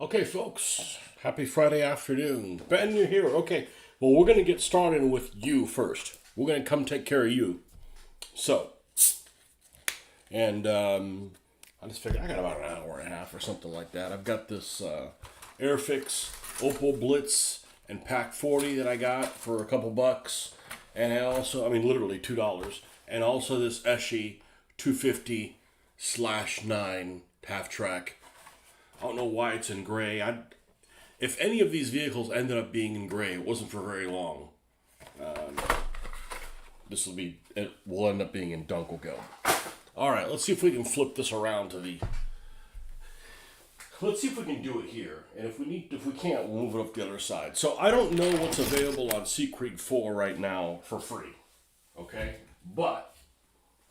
Okay, folks, happy Friday afternoon. Ben, you're here. Okay, well, we're going to get started with you first. We're going to come take care of you. So, and I just figured I got about an hour and a half or something like that. I've got this Airfix Opal Blitz and Pack 40 that I got for a couple bucks. And literally $2. And also this Eschi 250/9 half track. I don't know why it's in gray. If any of these vehicles ended up being in gray, it wasn't for very long. It will end up being in Dunkelgelb. All right, let's see if we can flip this around to the. Let's see if we can do it here, and if we can't, we'll move it up the other side. So I don't know what's available on Sea Creek 4 right now for free, okay? But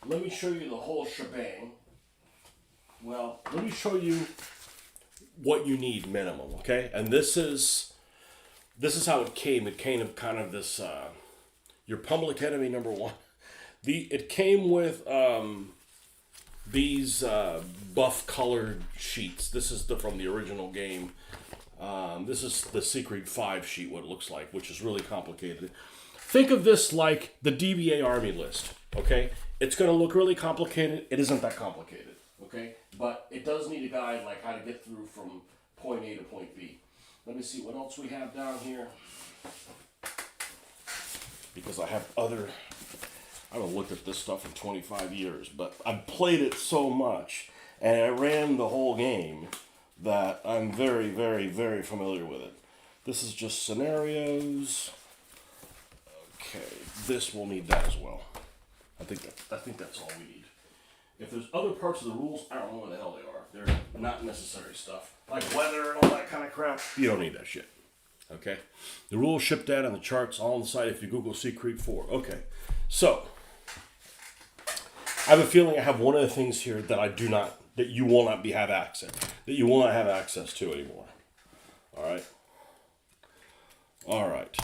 let me show you the whole shebang. Well, let me show you what you need minimum, okay? And this is how it came. It came of kind of this your Public Enemy #1. It came with these buff colored sheets. This is from the original game. This is the Secret 5 sheet, what it looks like, which is really complicated. Think of this like the DBA Army list, okay? It's going to look really complicated. It isn't that complicated, okay? But it does need a guide like how to get through from point A to point B. Let me see what else we have down here. Because I haven't looked at this stuff in 25 years, but I've played it so much and I ran the whole game that I'm very, very, very familiar with it. This is just scenarios. Okay, this will need that as well. I think that's all we need. If there's other parts of the rules, I don't know what the hell they are. They're not necessary stuff. Like weather and all that kind of crap. You don't need that shit. Okay? The rules shipped out on the charts all on the site if you Google Sea Creek 4. Okay. So, I have a feeling I have one of the things here that you will not have access to anymore. Alright? Alright.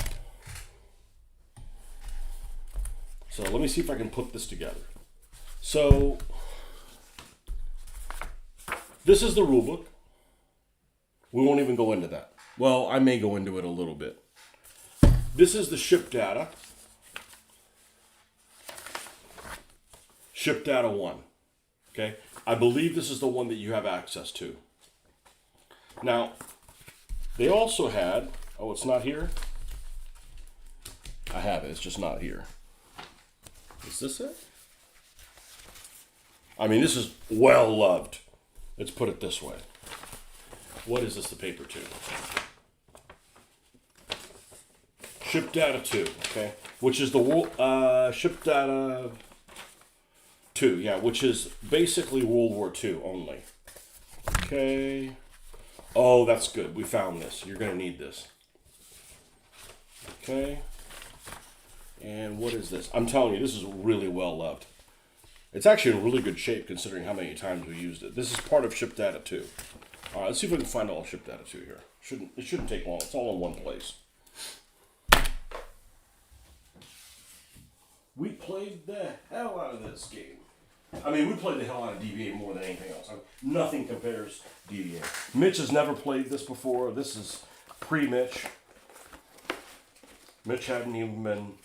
So, let me see if I can put this together. So, this is the rulebook. We won't even go into that. Well, I may go into it a little bit. This is the ship data. Ship data 1. Okay? I believe this is the one that you have access to. Now, they also had... Oh, it's not here? I have it. It's just not here. Is this it? I mean, this is well loved. Let's put it this way. What is this the paper to? Ship data 2, okay? Which is the ship data 2, yeah, which is basically World War II only. Okay. Oh, that's good. We found this. You're going to need this. Okay. And what is this? I'm telling you, this is really well loved. It's actually in really good shape considering how many times we used it. This is part of Ship Data 2. All right, let's see if we can find all Ship Data 2 here. It shouldn't take long. It's all in one place. We played the hell out of this game. I mean, we played the hell out of DBA more than anything else. Nothing compares to DBA. Mitch has never played this before. This is pre-Mitch. Mitch hadn't even been...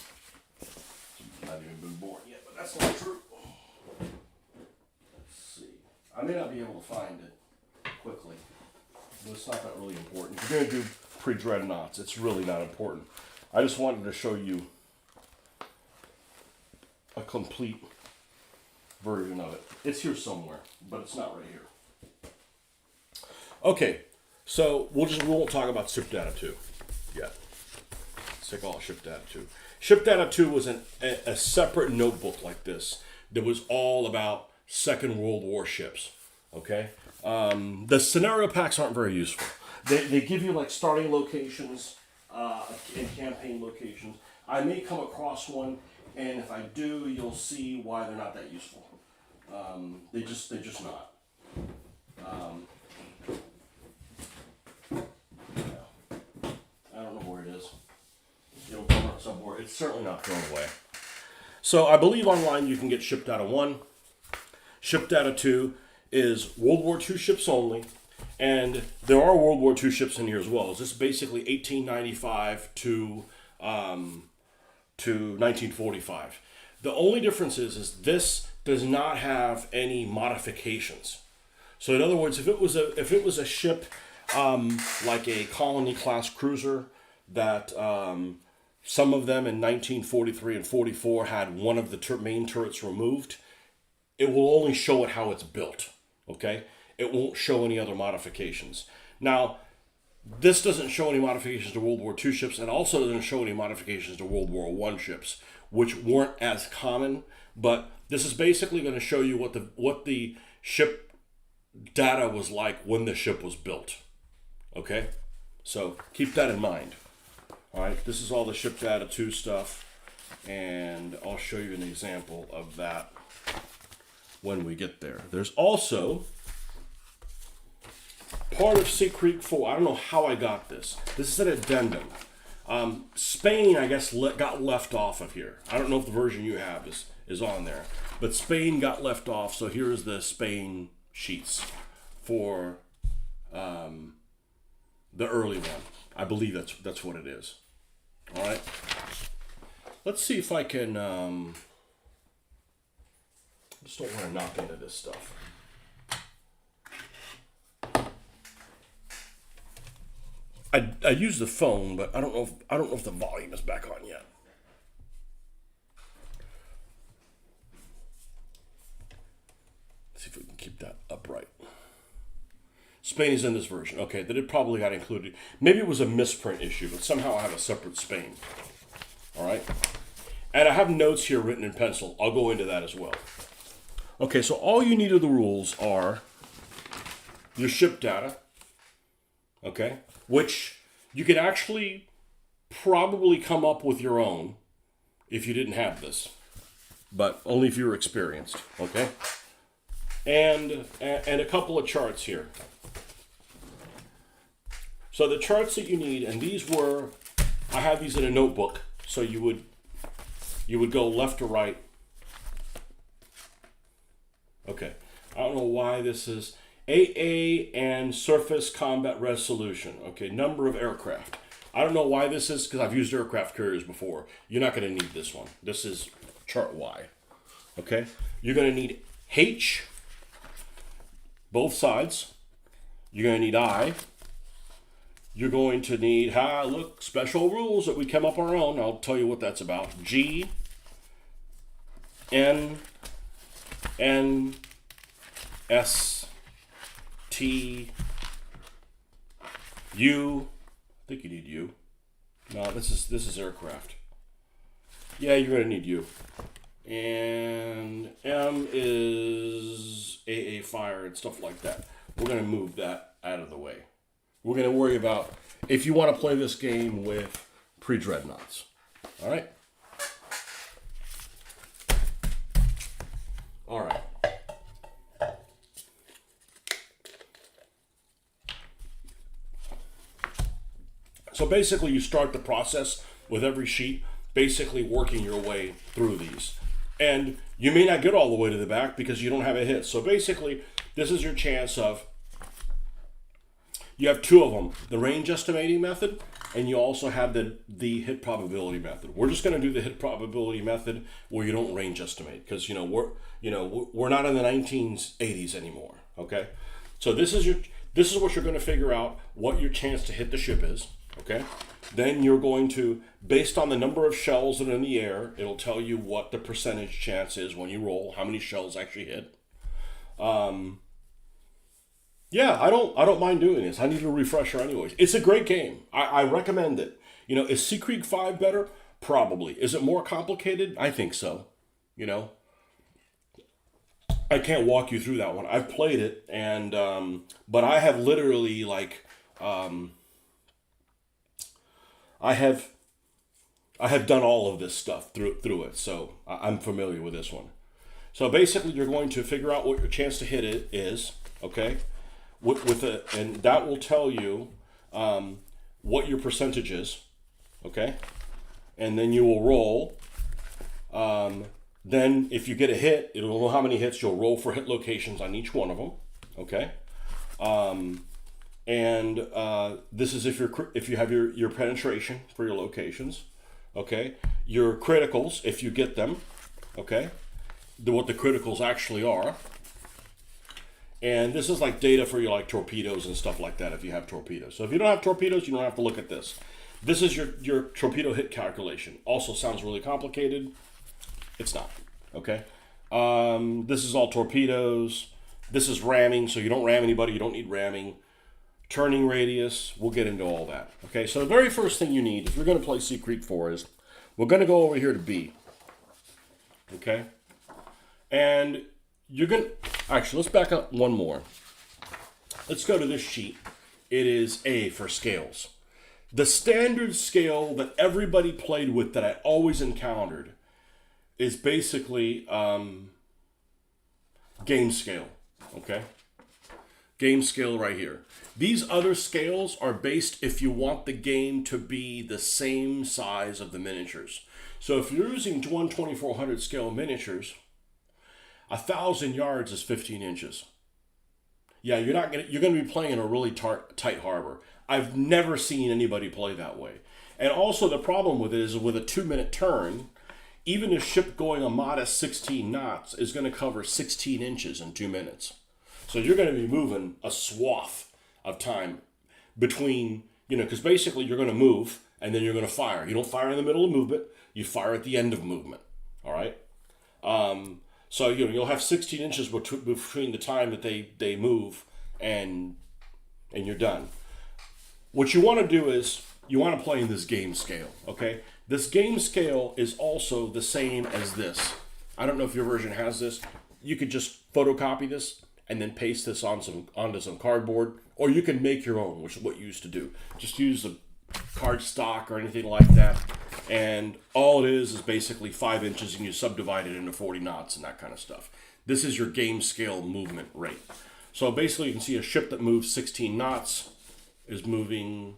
Not even been born yet, but that's not true. Let's see. I may not be able to find it quickly, but it's not that really important. If you're going to do pre-dreadnoughts, it's really not important. I just wanted to show you a complete version of it. It's here somewhere, but it's not right here. Okay, so we won't talk about Ship Data 2 yet. Let's take all Ship Data 2. Ship Data 2 was a separate notebook like this that was all about Second World War ships. Okay? The scenario packs aren't very useful. They give you like starting locations and campaign locations. I may come across one, and if I do, you'll see why they're not that useful. They're just not. Yeah. I don't know where it is. It'll come up somewhere. It's certainly not thrown away. So I believe online you can get Ship Data 1. Ship Data 2 is World War II ships only, And there are World War II ships in here as well. This is basically 1895 to 1945. The only difference is this does not have any modifications. So in other words, if it was a ship like a Colony class cruiser that some of them in 1943 and 44 had one of the main turrets removed, it will only show it how it's built. Okay, it won't show any other modifications. Now, this doesn't show any modifications to World War II ships, and also doesn't show any modifications to World War I ships, which weren't as common. But this is basically going to show you what the ship data was like when the ship was built. Okay, so keep that in mind. All right, this is all the ship data 2 stuff, and I'll show you an example of that when we get there. There's also part of Sea Creek 4. I don't know how I got this. This is an addendum. Spain, I guess, got left off of here. I don't know if the version you have is on there, but Spain got left off. So here's the Spain sheets for the early one. I believe that's what it is. All right. Let's see if I can. Just don't want to knock into this stuff. I use the phone, but I don't know if the volume is back on yet. Let's see if we can keep that upright. Spain is in this version. Okay, that it probably got included. Maybe it was a misprint issue, but somehow I have a separate Spain. All right, and I have notes here written in pencil. I'll go into that as well. Okay, so all you need of the rules are your ship data. Okay, which you could actually probably come up with your own if you didn't have this, but only if you were experienced. Okay, and a couple of charts here. So the charts that you need, and these were, I have these in a notebook, so you would go left to right. Okay, I don't know why this is AA and surface combat resolution. Okay, number of aircraft. I don't know why this is, because I've used aircraft carriers before. You're not going to need this one. This is chart Y. Okay, you're going to need H, both sides. You're going to need I. You're going to need, look, special rules that we came up our own. I'll tell you what that's about. G, N, S, T, U. I think you need U. No, this is aircraft. Yeah, you're going to need U. And M is AA fire and stuff like that. We're going to move that out of the way. We're going to worry about if you want to play this game with pre-dreadnoughts. All right? All right. So basically you start the process with every sheet, basically working your way through these. And you may not get all the way to the back because you don't have a hit. So basically, this is your chance of, you have 2 of them, the range estimating method, and you also have the hit probability method. We're just going to do the hit probability method where you don't range estimate, because we're not in the 1980s anymore. Okay, so this is what you're going to figure out what your chance to hit the ship is. Okay, then you're going to, based on the number of shells that are in the air, it'll tell you what the percentage chance is when you roll, how many shells actually hit. Yeah, I don't mind doing this. I need a refresher anyways. It's a great game. I recommend it. Is Sea Creek 5 better? Probably. Is it more complicated? I think so. I can't walk you through that one. I've played it, and but I have literally I have done all of this stuff through it, so I'm familiar with this one. So basically, you're going to figure out what your chance to hit it is. Okay. And that will tell you what your percentage is, okay? And then you will roll. Then if you get a hit, it'll know how many hits. You'll roll for hit locations on each one of them, okay? And this is if you have your penetration for your locations, okay? Your criticals, if you get them, okay? What the criticals actually are. And this is like data for your like torpedoes and stuff like that if you have torpedoes. So if you don't have torpedoes, you don't have to look at this. This is your torpedo hit calculation. Also sounds really complicated. It's not, okay? This is all torpedoes. This is ramming, so you don't ram anybody. You don't need ramming. Turning radius, we'll get into all that. Okay, so the very first thing you need, if you're going to play Sea Creek 4 is, we're going to go over here to B. Okay? And you're going to, actually, let's back up one more. Let's go to this sheet. It is A for scales. The standard scale that everybody played with that I always encountered is basically game scale. Okay? Game scale right here. These other scales are based if you want the game to be the same size of the miniatures. So if you're using 1/2400 scale miniatures, 1,000 yards is 15 inches. Yeah, you're going to be playing in a really tight harbor. I've never seen anybody play that way. And also the problem with it is with a 2-minute turn, even a ship going a modest 16 knots is going to cover 16 inches in 2 minutes. So you're going to be moving a swath of time between, because basically you're going to move and then you're going to fire. You don't fire in the middle of movement. You fire at the end of movement. All right? So you'll have 16 inches between the time that they move and you're done. What you want to do is you want to play in this game scale, okay? This game scale is also the same as this. I don't know if your version has this. You could just photocopy this and then paste this onto some cardboard, or you can make your own, which is what you used to do. Just use the card stock or anything like that, and all it is basically 5 inches, and you subdivide it into 40 knots and that kind of stuff. This is your game scale movement rate. So basically you can see a ship that moves 16 knots is moving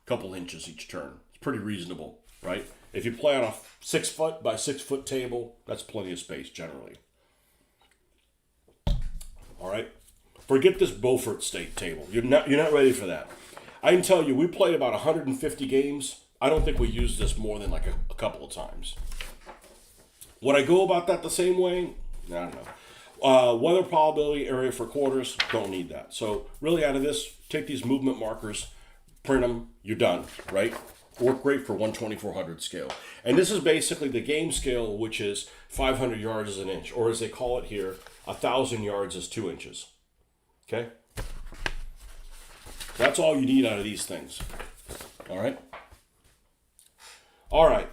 a couple inches each turn. It's pretty reasonable, right? If you play on a 6 foot by 6 foot table, that's plenty of space generally. All right, forget this Beaufort State table. You're not ready for that. I can tell you, we played about 150 games. I don't think we used this more than like a couple of times. Would I go about that the same way? I don't know. Weather probability area for quarters, don't need that. So really out of this, take these movement markers, print them, you're done, right? Work great for 1/2400 scale. And this is basically the game scale, which is 500 yards is an inch, or as they call it here, 1,000 yards is 2 inches. Okay? That's all you need out of these things. All right? All right.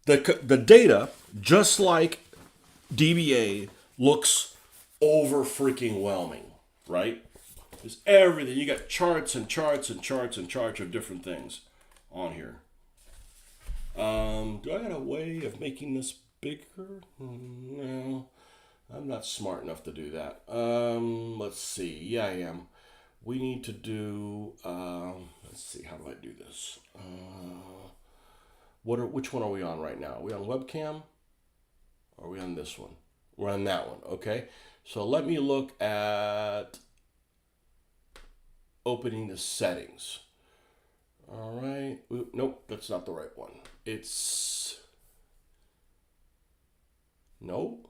The data, just like DBA, looks over freaking whelming, right? There's everything. You got charts and charts and charts and charts of different things on here. Do I got a way of making this bigger? No. I'm not smart enough to do that. Let's see. Yeah, I am. We need to do, let's see, how do I do this? Which one are we on right now? Are we on webcam? Or are we on this one? We're on that one, okay? So let me look at opening the settings. All right. Nope, that's not the right one. Nope.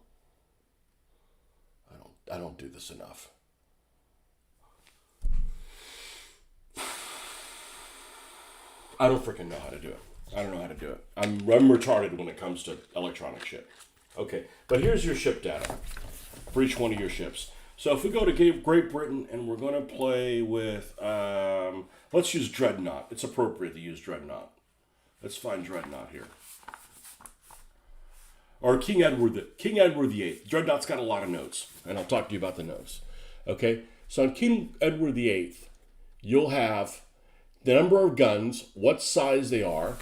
I don't do this enough. I don't freaking know how to do it. I don't know how to do it. I'm retarded when it comes to electronic shit. Okay, but here's your ship data for each one of your ships. So if we go to Great Britain and we're going to play with, let's use Dreadnought. It's appropriate to use Dreadnought. Let's find Dreadnought here. Or King Edward VIII. Dreadnought's got a lot of notes, and I'll talk to you about the notes. Okay, so on King Edward VIII, you'll have the number of guns, what size they are,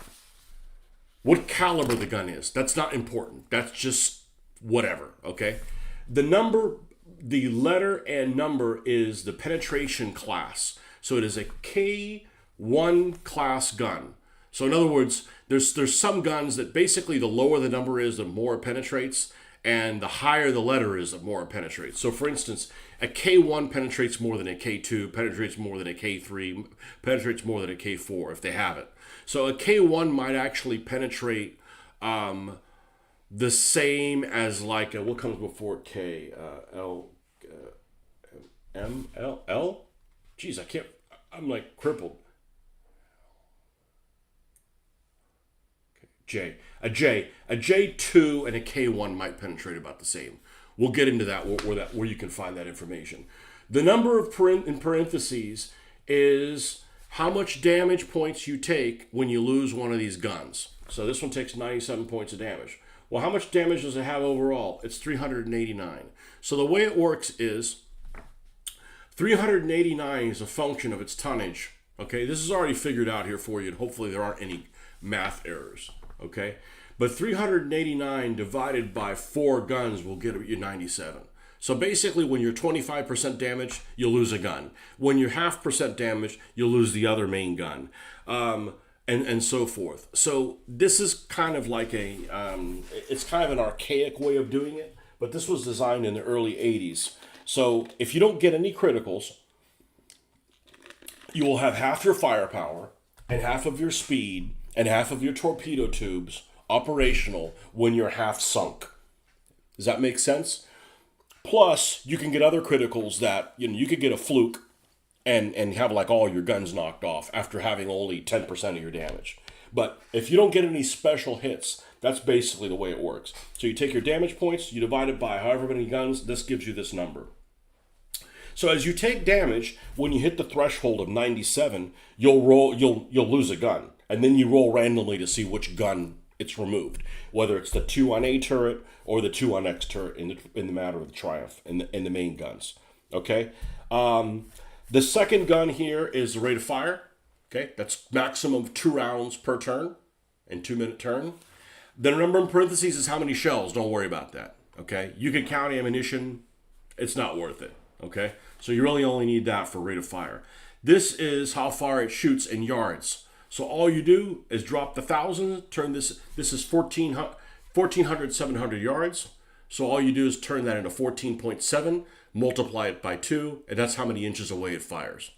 what caliber the gun is. That's not important. That's just whatever, okay? The letter and number is the penetration class. So it is a K1 class gun. So in other words, there's some guns that basically the lower the number is, the more it penetrates, and the higher the letter is, the more it penetrates. So for instance, A K1 penetrates more than a K2, penetrates more than a K3, penetrates more than a K4 if they have it. So a K1 might actually penetrate the same as like what comes before K? L, M, L, L? Jeez, I can't. I'm like crippled. J. A J2 and a K1 might penetrate about the same. We'll get into that where you can find that information. The number of in parentheses is how much damage points you take when you lose one of these guns. So this one takes 97 points of damage. Well, how much damage does it have overall? It's 389. So the way it works is 389 is a function of its tonnage. Okay, this is already figured out here for you, and hopefully there aren't any math errors. Okay, but 389 divided by 4 guns will get you 97. So basically, when you're 25% damaged, you'll lose a gun. When you're 0.5% damaged, you'll lose the other main gun, and so forth. So this is kind of like it's kind of an archaic way of doing it, but this was designed in the early 80s. So if you don't get any criticals, you will have half your firepower and half of your speed and half of your torpedo tubes operational when you're half sunk. Does that make sense? Plus, you can get other criticals that, you could get a fluke and have like all your guns knocked off after having only 10% of your damage. But if you don't get any special hits, that's basically the way it works. So you take your damage points, you divide it by however many guns, this gives you this number. So as you take damage, when you hit the threshold of 97, you'll lose a gun. And then you roll randomly to see which gun it's removed, whether it's the 2 on A turret or the 2 on X turret in the matter of the Triumph in the main guns. Okay, the second gun here is the rate of fire. Okay, that's maximum of 2 rounds per turn, and 2-minute turn. The number in parentheses is how many shells. Don't worry about that. Okay, you can count ammunition. It's not worth it. Okay, so you really only need that for rate of fire. This is how far it shoots in yards. So all you do is drop the 1,000, turn this is 1,400, 700 yards. So all you do is turn that into 14.7, multiply it by 2, and that's how many inches away it fires.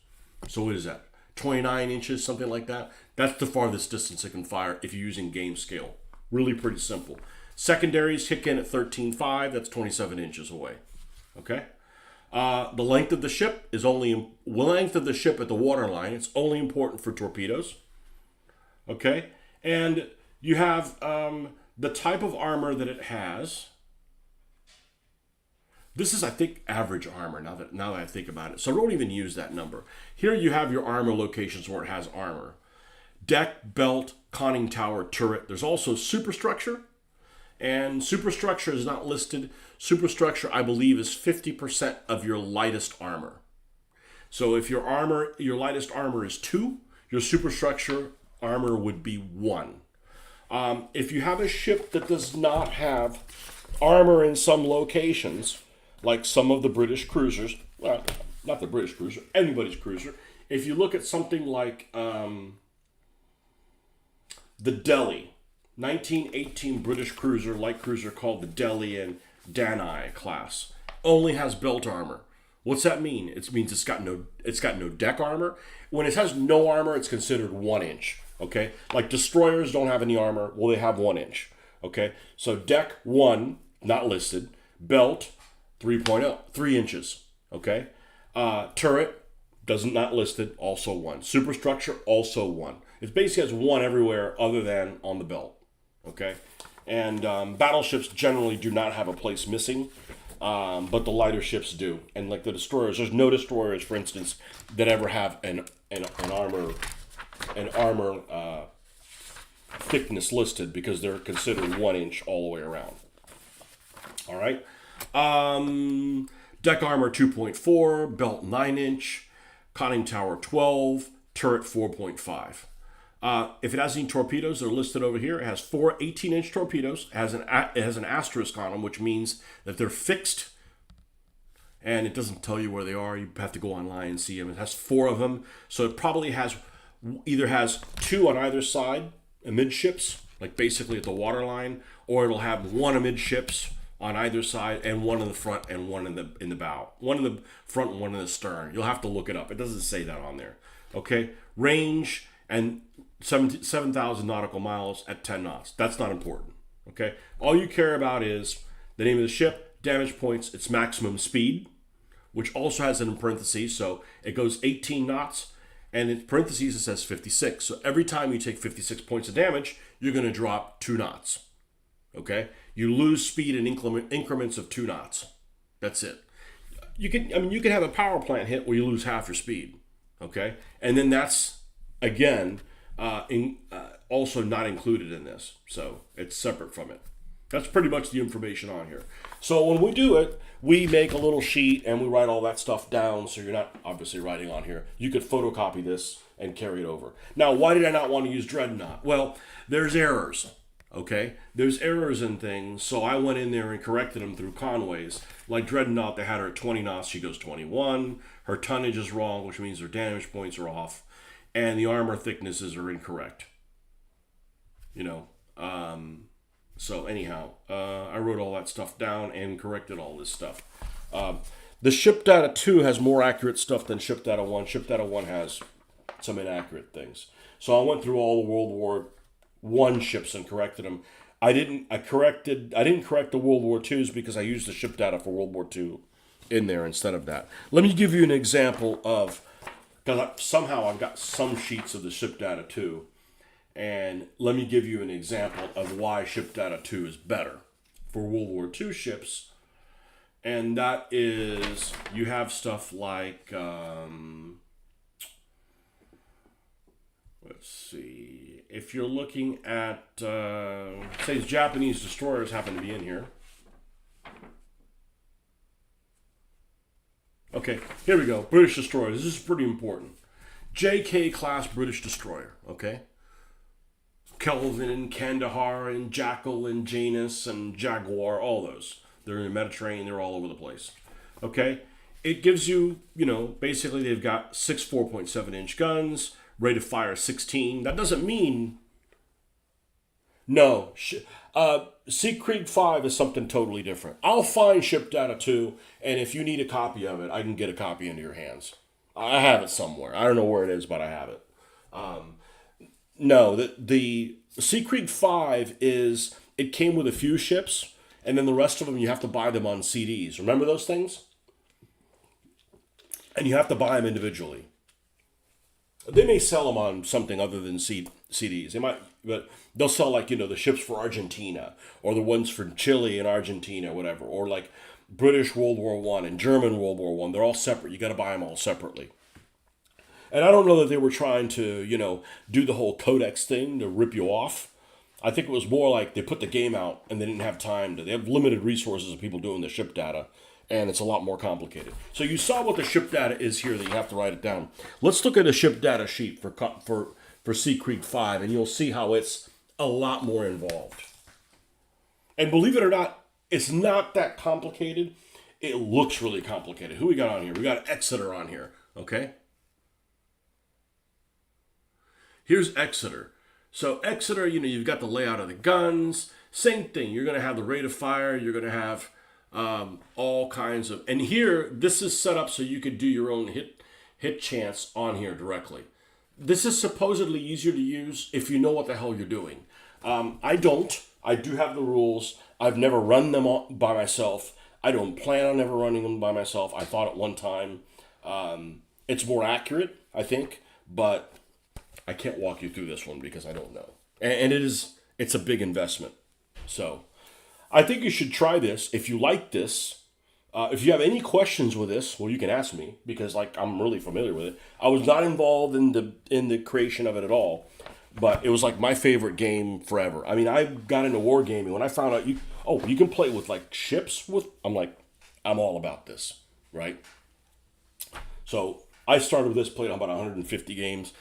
So what is that? 29 inches, something like that? That's the farthest distance it can fire if you're using game scale. Really pretty simple. Secondaries kick in at 13.5, that's 27 inches away. Okay? The length of the ship is only length of the ship at the waterline. It's only important for torpedoes. Okay, and you have the type of armor that it has. This is, I think, average armor. Now that I think about it, so don't even use that number. Here you have your armor locations where it has armor: deck, belt, conning tower, turret. There's also superstructure, and superstructure is not listed. Superstructure, I believe, is 50% of your lightest armor. So if your lightest armor is 2, your superstructure armor would be 1. If you have a ship that does not have armor in some locations, like some of the British cruisers, well, not the British cruiser, anybody's cruiser. If you look at something like the Delhi, 1918 British cruiser, light cruiser called the Delhi and Danai class, only has belt armor. What's that mean? It means it's got no deck armor. When it has no armor, it's considered 1 inch. Okay, like destroyers don't have any armor. Well, they have 1 inch. Okay, so deck 1, not listed. Belt 3.0, 3 inches. Okay, turret not listed, also 1. Superstructure also 1. It basically has 1 everywhere other than on the belt. Okay, and battleships generally do not have a place missing, but the lighter ships do. And like the destroyers, there's no destroyers, for instance, that ever have an armor thickness listed because they're considered 1 inch all the way around. All right. Deck armor 2.4, belt 9 inch, conning tower 12, turret 4.5. If it has any torpedoes, they're listed over here. It has 4 18-inch torpedoes. It has an asterisk on them, which means that they're fixed, and it doesn't tell you where they are. You have to go online and see them. It has 4 of them, so it probably either has 2 on either side, amidships, like basically at the waterline, or it'll have 1 amidships on either side, and one in the front and one in the bow. One in the front and one in the stern. You'll have to look it up. It doesn't say that on there. Okay, range and 7,000 nautical miles at 10 knots. That's not important. Okay, all you care about is the name of the ship, damage points, its maximum speed, which also has it in parentheses. So it goes 18 knots, and in parentheses it says 56. So every time you take 56 points of damage, you're going to drop 2 knots. Okay, you lose speed in increments of 2 knots. That's it. You can have a power plant hit where you lose half your speed. Okay, and then that's again also not included in this, so it's separate from it. That's pretty much the information on here. So when we do it, we make a little sheet and we write all that stuff down, so you're not obviously writing on here. You could photocopy this and carry it over. Now, why did I not want to use Dreadnought? Well, there's errors, okay? There's errors in things, so I went in there and corrected them through Conways. Like Dreadnought, they had her at 20 knots, she goes 21. Her tonnage is wrong, which means her damage points are off. And the armor thicknesses are incorrect. So anyhow, I wrote all that stuff down and corrected all this stuff. The ship data 2 has more accurate stuff than ship data 1. Ship data 1 has some inaccurate things. So I went through all the World War I ships and corrected them. I didn't correct the World War IIs because I used the ship data for World War II in there instead of that. Let me give you an example of, because somehow I've got some sheets of the ship data 2. And let me give you an example of why ship data 2 is better for World War II ships. And that is, you have stuff like, let's see, if you're looking at, say Japanese destroyers happen to be in here. Okay, here we go, British destroyers. This is pretty important. JK class British destroyer, okay? Kelvin and Kandahar and Jackal and Janus and Jaguar, all those. They're in the Mediterranean, they're all over the place. Okay? It gives you, basically they've got 6 4.7 inch guns, rate of fire 16. That doesn't mean... No. Siegfried 5 is something totally different. I'll find ship data 2, and if you need a copy of it, I can get a copy into your hands. I have it somewhere. I don't know where it is, but I have it. No, the Siegfried 5 it came with a few ships, and then the rest of them you have to buy them on CDs. Remember those things? And you have to buy them individually. They may sell them on something other than CDs. They might, but they'll sell the ships for Argentina, or the ones for Chile and Argentina, whatever, or like British World War One and German World War One. They're all separate. You got to buy them all separately. And I don't know that they were trying to, do the whole codex thing to rip you off. I think it was more like they put the game out and they didn't have time to. They have limited resources of people doing the ship data, and it's a lot more complicated. So you saw what the ship data is here that you have to write it down. Let's look at a ship data sheet for Siegfried 5, and you'll see how it's a lot more involved. And believe it or not, it's not that complicated. It looks really complicated. Who we got on here? We got Exeter on here, okay? Here's Exeter. So Exeter, you've got the layout of the guns. Same thing. You're going to have the rate of fire. You're going to have all kinds of... And here, this is set up so you could do your own hit chance on here directly. This is supposedly easier to use if you know what the hell you're doing. I don't. I do have the rules. I've never run them by myself. I don't plan on ever running them by myself. I thought at one time it's more accurate, I think, but... I can't walk you through this one because I don't know. And it's a big investment. So I think you should try this. If you like this, if you have any questions with this, well, you can ask me because I'm really familiar with it. I was not involved in the creation of it at all, but it was like my favorite game forever. I mean, I got into wargaming when I found out you can play with ships I'm all about this, right? So I started with this, played about 150 games.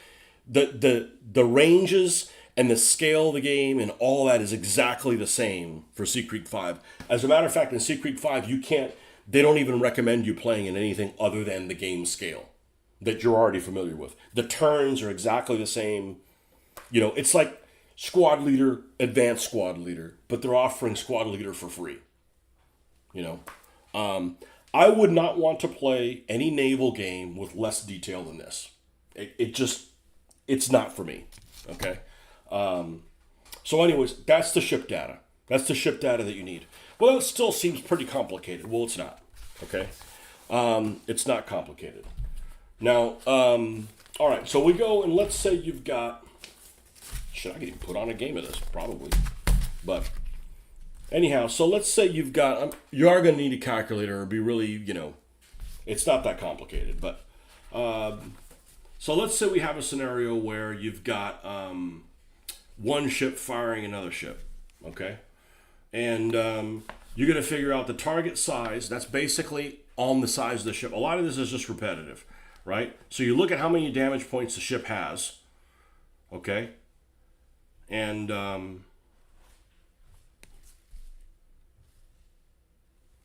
The ranges and the scale of the game and all that is exactly the same for Siegfried 5. As a matter of fact, in Siegfried 5, they don't even recommend you playing in anything other than the game scale that you're already familiar with. The turns are exactly the same. It's like Squad Leader, Advanced Squad Leader, but they're offering Squad Leader for free. You know, I would not want to play any naval game with less detail than this. It just, it's not for me. Okay. So, anyways, that's the ship data. That's the ship data that you need. Well, it still seems pretty complicated. Well, it's not. Okay. It's not complicated. Now, all right. So we go and let's say you've got. Shit, I could even put on a game of this probably, but anyhow. So let's say you've got. You are going to need a calculator or be really, it's not that complicated. But so let's say we have a scenario where you've got one ship firing another ship. Okay, and you're going to figure out the target size. That's basically on the size of the ship. A lot of this is just repetitive, right? So you look at how many damage points the ship has, okay? And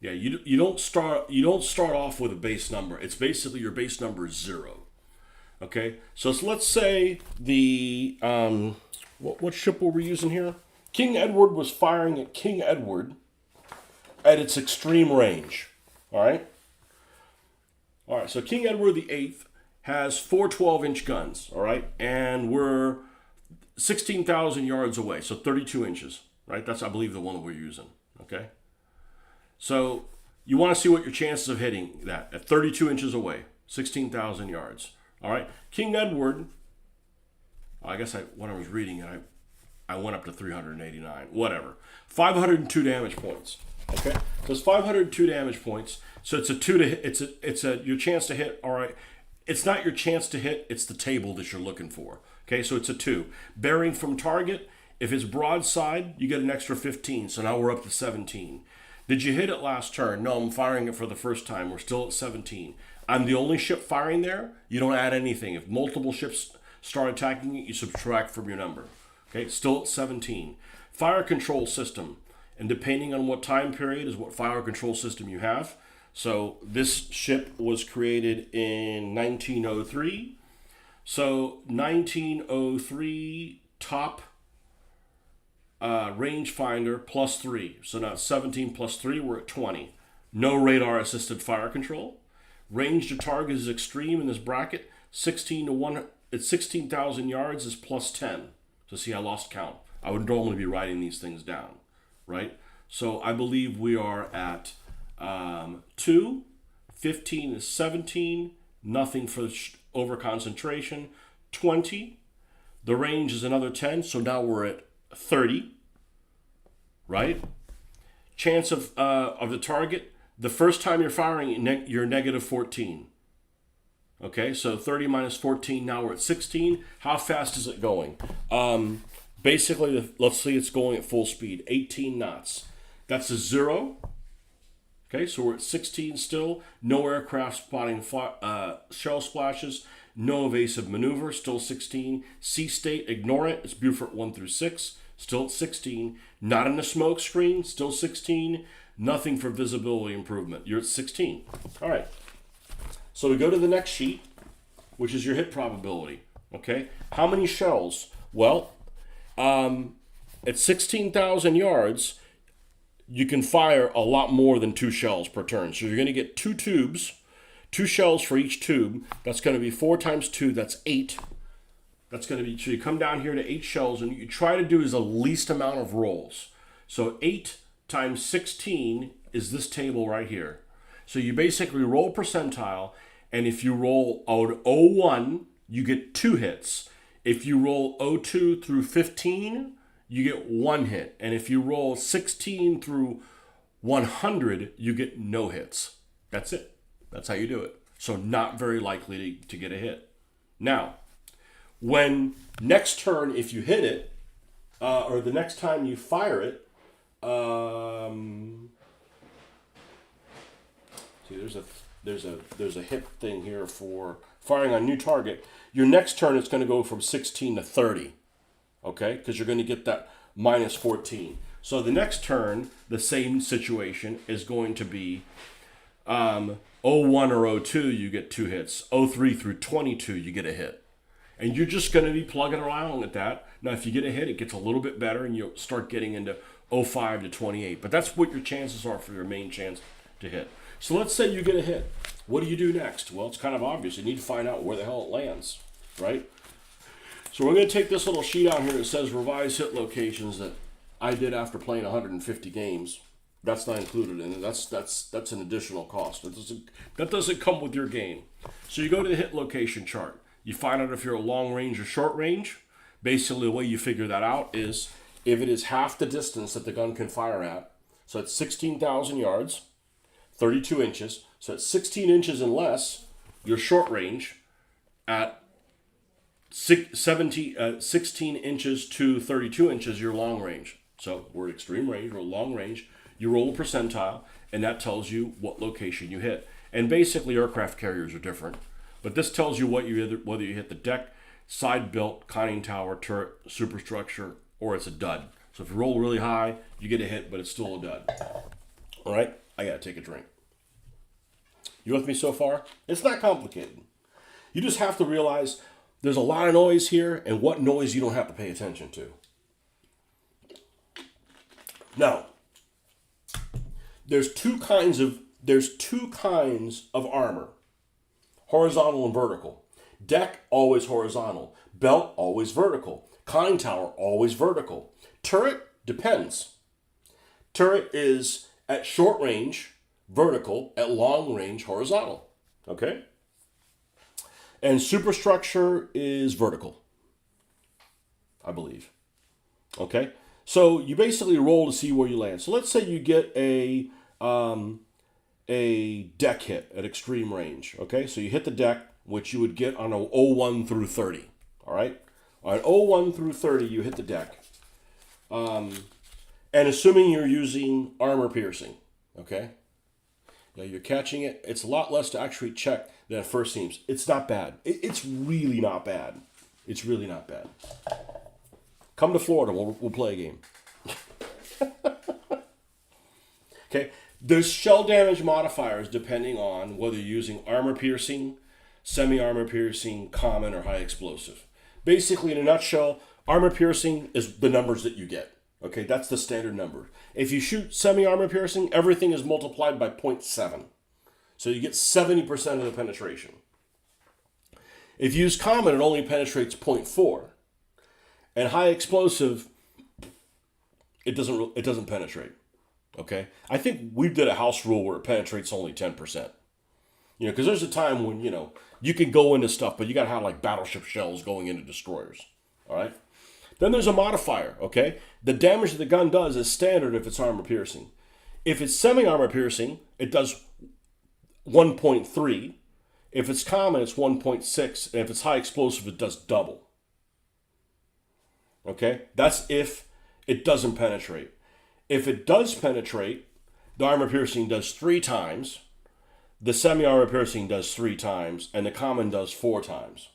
yeah, you don't start off with a base number. It's basically your base number is 0. Okay? So let's say the what ship were we using here? King Edward was firing at King Edward at its extreme range. All right? All right, so King Edward VIII has 4 12-inch guns, all right? And we're 16,000 yards away, so 32 inches, right? That's, I believe, the one that we're using, okay? So you want to see what your chances of hitting that at 32 inches away, 16,000 yards, all right? King Edward, I guess when I was reading it, I went up to 389, whatever. 502 damage points, okay? So it's 502 damage points. So it's a 2 to hit. It's your chance to hit. All right, it's not your chance to hit. It's the table that you're looking for. Okay, so it's a 2. Bearing from target. If it's broadside, you get an extra 15. So now we're up to 17. Did you hit it last turn? No, I'm firing it for the first time. We're still at 17. I'm the only ship firing there. You don't add anything. If multiple ships start attacking it, you subtract from your number. Okay, still at 17. Fire control system, and depending on what time period is what fire control system you have. So this ship was created in 1903. So 1903 top rangefinder plus 3. So now 17 plus 3, we're at 20. No radar assisted fire control. Range to target is extreme in this bracket. 16 to 1. It's 16,000 yards is plus 10. So see, I lost count. I would normally be writing these things down, right? So I believe we are at 2, 15 is 17, nothing for over concentration, 20, the range is another 10, so now we're at 30, right? Chance of the target, the first time you're firing, you're negative 14. Okay, so 30 minus 14, now we're at 16. How fast is it going? Basically, let's see, it's going at full speed, 18 knots. That's a 0. Okay, so we're at 16 still. No aircraft spotting shell splashes. No evasive maneuver, still 16. Sea state, ignore it. It's Beaufort 1 through 6, still at 16. Not in the smoke screen, still 16. Nothing for visibility improvement. You're at 16. All right. So we go to the next sheet, which is your hit probability. Okay, how many shells? Well, at 16,000 yards, you can fire a lot more than 2 shells per turn. So you're going to get 2 tubes, 2 shells for each tube. That's going to be 4 times 2, that's 8. That's going to be, so you come down here to 8 shells, and you try to do is the least amount of rolls. So 8 times 16 is this table right here. So you basically roll percentile, and if you roll out 01, you get 2 hits. If you roll 02 through 15, you get 1 hit. And if you roll 16 through 100, you get no hits. That's it. That's how you do it. So not very likely to get a hit. Now, when next turn, if you hit it, or the next time you fire it, see, there's a hit thing here for firing on new target. Your next turn, it's going to go from 16 to 30. Okay, because you're going to get that minus 14. So the next turn, the same situation is going to be 01 or 02, you get 2 hits. 03 through 22, you get a hit. And you're just going to be plugging around at that. Now, if you get a hit, it gets a little bit better, and you'll start getting into 05 to 28. But that's what your chances are for your main chance to hit. So let's say you get a hit. What do you do next? Well, it's kind of obvious. You need to find out where the hell it lands, right? So we're going to take this little sheet out here that says revised hit locations that I did after playing 150 games. That's not included in it. That's an additional cost. That doesn't come with your game. So you go to the hit location chart. You find out if you're a long range or short range. Basically, the way you figure that out is if it is half the distance that the gun can fire at. So it's 16,000 yards, 32 inches. So it's 16 inches and less, you're short range. At 16 inches to 32 inches, you're long range. So we're extreme range, we're long range. You roll a percentile, and that tells you what location you hit. And basically, aircraft carriers are different. But this tells you whether you hit the deck, side built, conning tower, turret, superstructure, or it's a dud. So if you roll really high, you get a hit, but it's still a dud. All right? I got to take a drink. You with me so far? It's not complicated. You just have to realize there's a lot of noise here, and what noise you don't have to pay attention to. Now, there's two kinds of armor. Horizontal and vertical. Deck, always horizontal. Belt, always vertical. Conning tower, always vertical. Turret, depends. Turret is at short range, vertical, at long range, horizontal. Okay? And superstructure is vertical, I believe. Okay? So you basically roll to see where you land. So let's say you get a deck hit at extreme range. Okay, so you hit the deck, which you would get on a 01 through 30. All right, on 01 through 30, you hit the deck. And assuming you're using armor piercing, okay, now you're catching it. It's a lot less to actually check than it first seems. It's not bad. It's really not bad. It's really not bad. Come to Florida. We'll play a game. Okay. There's shell damage modifiers depending on whether you're using armor piercing, semi-armor piercing, common, or high explosive. Basically, in a nutshell, armor piercing is the numbers that you get. Okay, that's the standard number. If you shoot semi-armor piercing, everything is multiplied by 0.7. So you get 70% of the penetration. If you use common, it only penetrates 0.4. And high explosive, it doesn't penetrate. Okay? I think we did a house rule where it penetrates only 10%. You know, because there's a time when, you can go into stuff, but you got to have like battleship shells going into destroyers. All right? Then there's a modifier, okay? The damage that the gun does is standard if it's armor piercing. If it's semi-armor piercing, it does 1.3. If it's common, it's 1.6. And if it's high explosive, it does double. Okay? That's if it doesn't penetrate. If it does penetrate, the armor piercing does 3 times, the semi-armor piercing does 3 times, and the common does 4 times.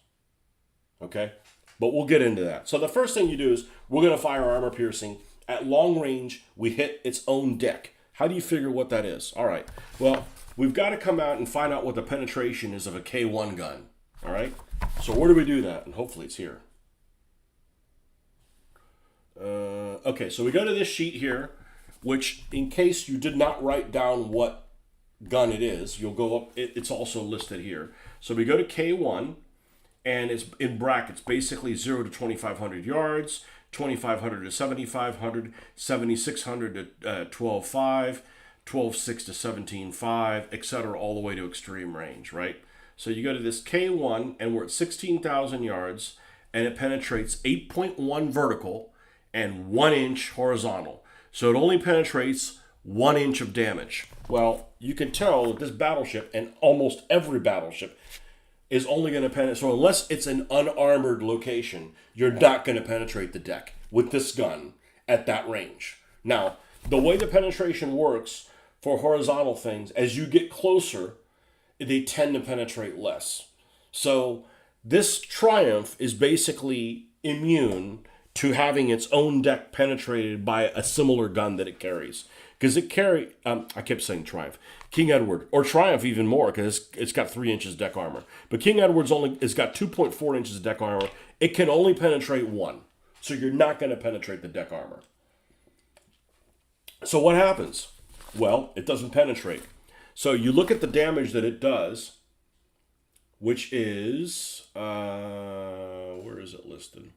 Okay? But we'll get into that. So the first thing you do is we're going to fire armor piercing. At long range, we hit its own deck. How do you figure what that is? All right. Well, we've got to come out and find out what the penetration is of a K1 gun. All right? So where do we do that? And hopefully it's here. Okay, so we go to this sheet here, which in case you did not write down what gun it is, you'll go up. It's also listed here. So we go to K1. And it's in brackets, basically 0 to 2,500 yards, 2,500 to 7,500, 7,600 to 12,500, 12,600 to 17,500, etc., all the way to extreme range, right? So you go to this K1, and we're at 16,000 yards, and it penetrates 8.1 vertical and 1 inch horizontal. So it only penetrates 1 inch of damage. Well, you can tell that this battleship, and almost every battleship, is only going to penetrate. So unless it's an unarmored location, you're not going to penetrate the deck with this gun at that range. Now, the way the penetration works for horizontal things, as you get closer, they tend to penetrate less. So this Triumph is basically immune to having its own deck penetrated by a similar gun that it carries. Because it I kept saying Triumph, King Edward, or Triumph even more, because it's got 3 inches deck armor. But King Edward's it's got 2.4 inches of deck armor. It can only penetrate 1. So you're not going to penetrate the deck armor. So what happens? Well, it doesn't penetrate. So you look at the damage that it does, which is, where is it listed?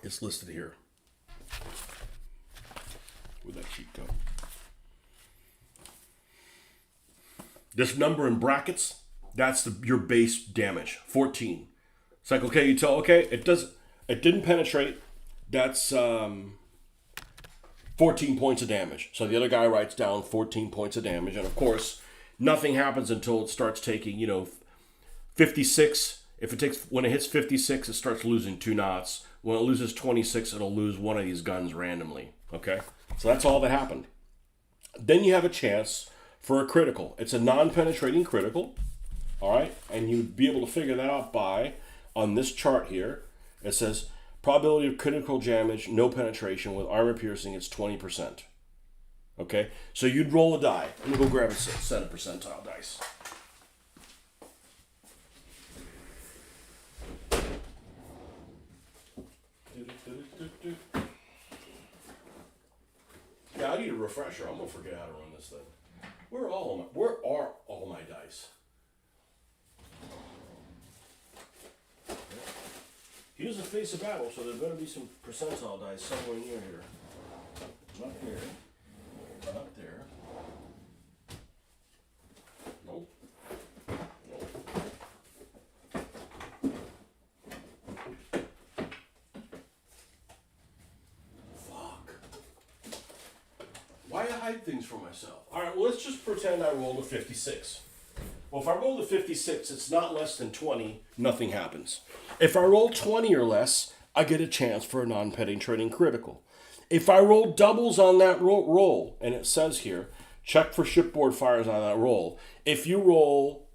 It's listed here. Where'd that sheet go? This number in brackets, that's your base damage, 14. It's like, okay, you tell, okay, it didn't penetrate. That's 14 points of damage. So the other guy writes down 14 points of damage, and of course, nothing happens until it starts taking, 56. When it hits 56, it starts losing 2 knots. When it loses 26, it'll lose one of these guns randomly. Okay, so that's all that happened. Then you have a chance for a critical. It's a non-penetrating critical. All right, and you'd be able to figure that out by, on this chart here, it says probability of critical damage, no penetration with armor piercing, it's 20%. Okay, so you'd roll a die. Let me go grab a set of percentile dice. Yeah, I need a refresher. I'm gonna forget how to run this thing. Where are all my dice? Here's the face of battle, so there better be some percentile dice somewhere near here. Not here. Not there. Nope. Nope. Fuck. Why hide things from myself? Alright, well, let's just pretend I rolled a 56. Well, if I roll a 56, it's not less than 20, nothing happens. If I roll 20 or less, I get a chance for a non-penetrating critical. If I roll doubles on that roll, and it says here, check for shipboard fires on that roll. If you roll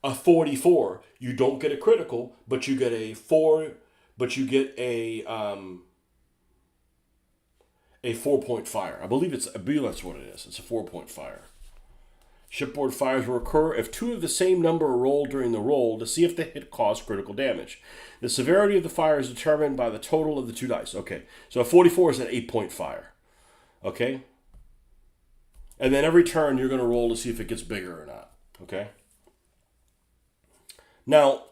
a 44, you don't get a critical, but you get a 4-point fire. I believe that's what it is. It's a 4-point fire. Shipboard fires will occur if 2 of the same number are rolled during the roll to see if the hit caused critical damage. The severity of the fire is determined by the total of the 2 dice. Okay, so a 44 is an 8-point fire. Okay? And then every turn you're going to roll to see if it gets bigger or not. Okay? Now,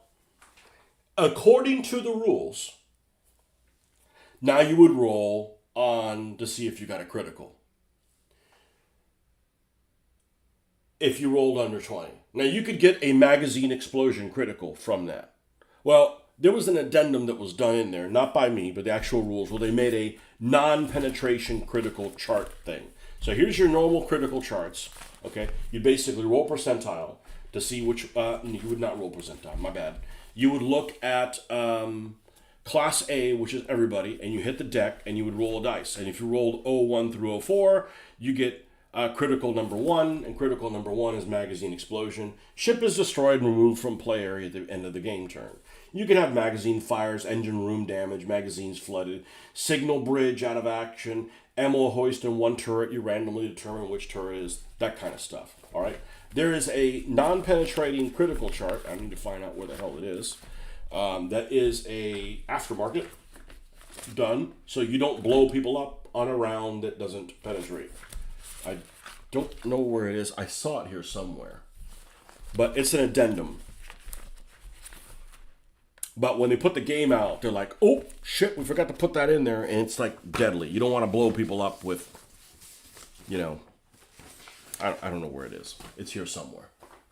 according to the rules, now you would roll on to see if you got a critical. If you rolled under 20. Now, you could get a magazine explosion critical from that. Well, there was an addendum that was done in there, not by me, but the actual rules, where they made a non-penetration critical chart thing. So here's your normal critical charts, okay? You basically roll percentile to see which, you would not roll percentile, my bad. You would look at Class A, which is everybody, and you hit the deck, and you would roll a dice. And if you rolled 01 through 04, you get critical number 1, and critical number 1 is magazine explosion. Ship is destroyed and removed from play area at the end of the game turn. You can have magazine fires, engine room damage, magazines flooded, signal bridge out of action, ammo hoist in one turret. You randomly determine which turret is, that kind of stuff. All right. There is a non-penetrating critical chart. I need to find out where the hell it is. That is a aftermarket done, so you don't blow people up on a round that doesn't penetrate. I don't know where it is. I saw it here somewhere. But it's an addendum. But when they put the game out, they're like, oh, shit, we forgot to put that in there. And it's like deadly. You don't want to blow people up with, I don't know where it is. It's here somewhere.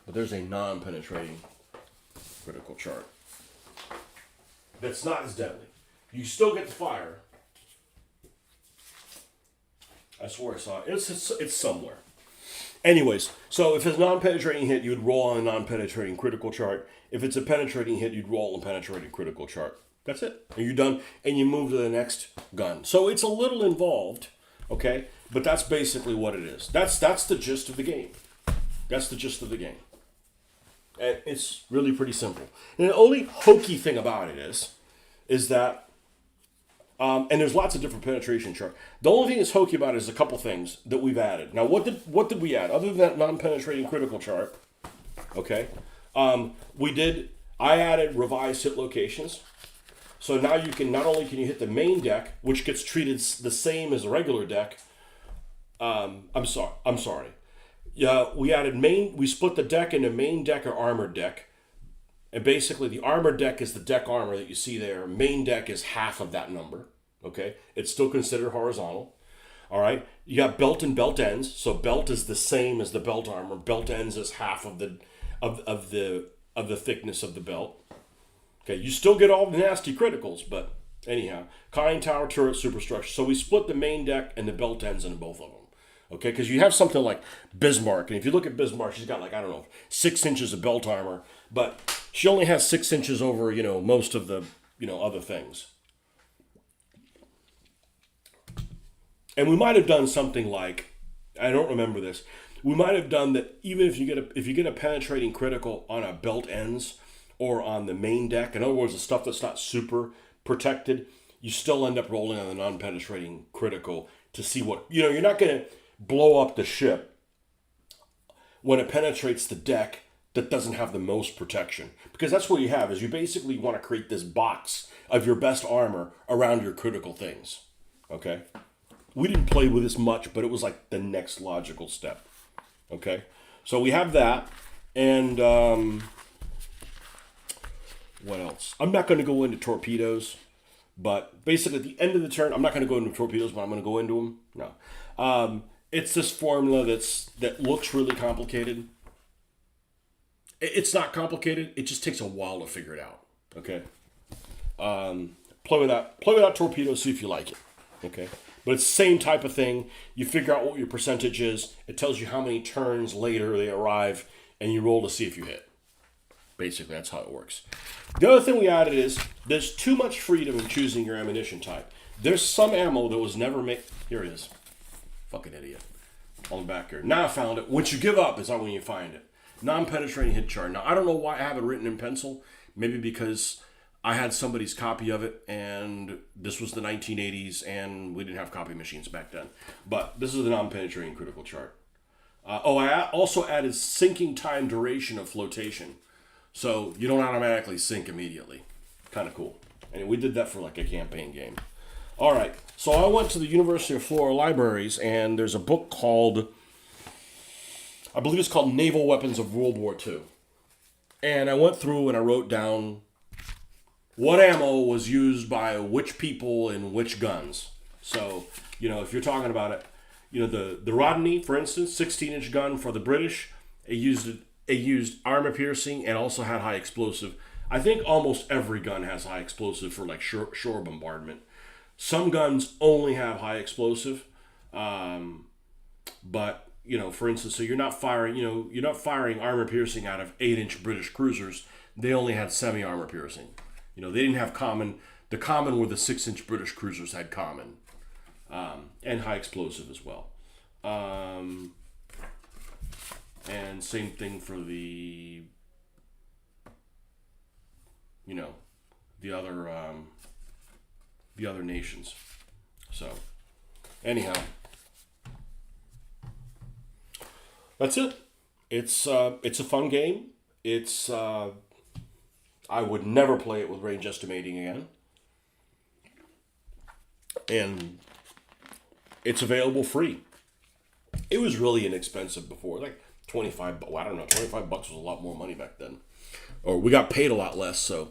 But there's a non-penetrating critical chart. That's not as deadly. You still get the fire. I swore I saw it. It's somewhere. Anyways, so if it's a non-penetrating hit, you'd roll on a non-penetrating critical chart. If it's a penetrating hit, you'd roll on a penetrating critical chart. That's it. And you're done, and you move to the next gun. So it's a little involved, okay? But that's basically what it is. That's the gist of the game. That's the gist of the game. And it's really pretty simple. And the only hokey thing about it is that and there's lots of different penetration charts. The only thing that's hokey about it is a couple things that we've added. Now, what did we add? Other than that non-penetrating critical chart, okay, I added revised hit locations. So now you can, not only can you hit the main deck, which gets treated the same as a regular deck. I'm sorry. Yeah, we split the deck into main deck or armored deck. And basically the armored deck is the deck armor that you see there. Main deck is half of that number. Okay? It's still considered horizontal. All right? You got belt and belt ends. So belt is the same as the belt armor. Belt ends is half of the thickness of the belt. Okay, you still get all the nasty criticals, but anyhow, conning tower, turret, superstructure. So we split the main deck and the belt ends into both of them. Okay, because you have something like Bismarck, and if you look at Bismarck, she's got 6 inches of belt armor, but she only has 6 inches over, most of the, other things. And we might have done something like, I don't remember this. We might have done that even if you get a penetrating critical on a belt ends or on the main deck. In other words, the stuff that's not super protected, you still end up rolling on the non-penetrating critical to see what, you're not going to blow up the ship when it penetrates the deck that doesn't have the most protection. Because that's what you have, is you basically want to create this box of your best armor around your critical things. Okay? We didn't play with this much, but it was like the next logical step. Okay? So we have that, and what else? I'm not going to go into torpedoes, but basically at the end of the turn, I'm not going to go into torpedoes, but I'm going to go into them. No. It's this formula that looks really complicated. It's not complicated. It just takes a while to figure it out. Okay. Play with that torpedo, see if you like it. Okay. But it's the same type of thing. You figure out what your percentage is. It tells you how many turns later they arrive, and you roll to see if you hit. Basically, that's how it works. The other thing we added is there's too much freedom in choosing your ammunition type. There's some ammo that was never made. Here it is. Fucking idiot. On the back here. Now I found it. Once you give up is not when you find it. Non-penetrating hit chart. Now, I don't know why I have it written in pencil. Maybe because I had somebody's copy of it, and this was the 1980s, and we didn't have copy machines back then. But this is the non-penetrating critical chart. I also added sinking time duration of flotation. So you don't automatically sink immediately. Kind of cool. And we did that for like a campaign game. All right. So I went to the University of Florida Libraries, and there's a book called, I believe it's called Naval Weapons of World War II. And I went through and I wrote down what ammo was used by which people in which guns. So, if you're talking about it, the Rodney, for instance, 16-inch gun for the British, it used armor piercing and also had high explosive. I think almost every gun has high explosive for like shore bombardment. Some guns only have high explosive, but for instance, so you're not firing armor piercing out of 8-inch British cruisers. They only had semi-armor piercing. They didn't have common. The common were the 6-inch British cruisers had common, and high explosive as well. And same thing for the other nations. So, anyhow, that's it. It's a fun game. It's I would never play it with range estimating again, and it's available free. It was really inexpensive before, like $25. I don't know, $25 was a lot more money back then, or we got paid a lot less. So,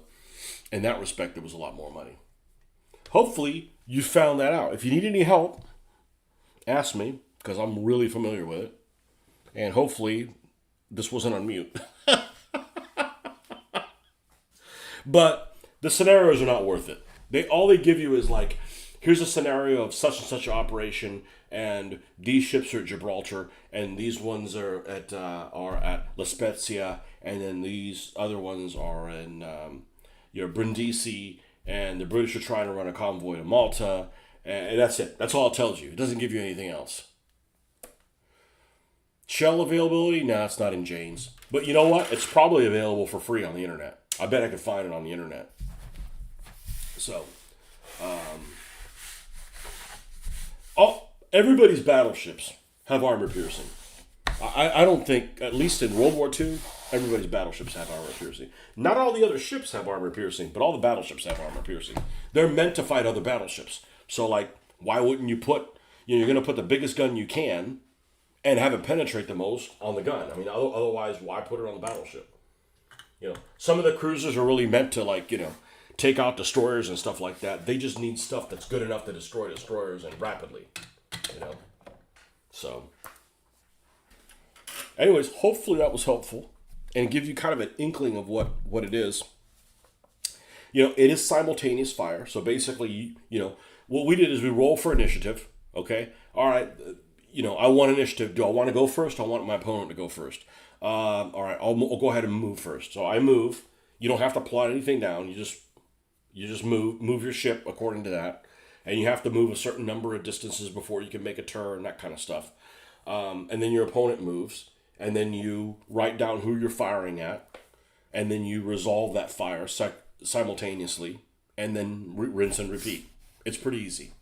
in that respect, it was a lot more money. Hopefully, you found that out. If you need any help, ask me, because I'm really familiar with it. And hopefully, this wasn't on mute. But the scenarios are not worth it. All they give you is like, here's a scenario of such and such operation, and these ships are at Gibraltar, and these ones are at La Spezia, and then these other ones are in Brindisi, and the British are trying to run a convoy to Malta, and that's it. That's all it tells you. It doesn't give you anything else. Shell availability? No, it's not in Jane's. But you know what? It's probably available for free on the internet. I bet I could find it on the internet. So, everybody's battleships have armor piercing. I don't think, at least in World War II, everybody's battleships have armor piercing. Not all the other ships have armor piercing, but all the battleships have armor piercing. They're meant to fight other battleships. So, like, why wouldn't you put, you're going to put the biggest gun you can and have it penetrate the most on the gun? I mean, otherwise, why put it on the battleship? Some of the cruisers are really meant to, like, take out destroyers and stuff like that. They just need stuff that's good enough to destroy destroyers and rapidly, So, anyways, hopefully that was helpful and give you kind of an inkling of what it is. It is simultaneous fire. So basically, what we did is we roll for initiative. Okay. All right. I want initiative. Do I want to go first? I want my opponent to go first. All right. I'll go ahead and move first. So I move. You don't have to plot anything down. You just move your ship according to that. And you have to move a certain number of distances before you can make a turn, that kind of stuff. And then your opponent moves. And then you write down who you're firing at. And then you resolve that fire simultaneously. And then rinse and repeat. It's pretty easy.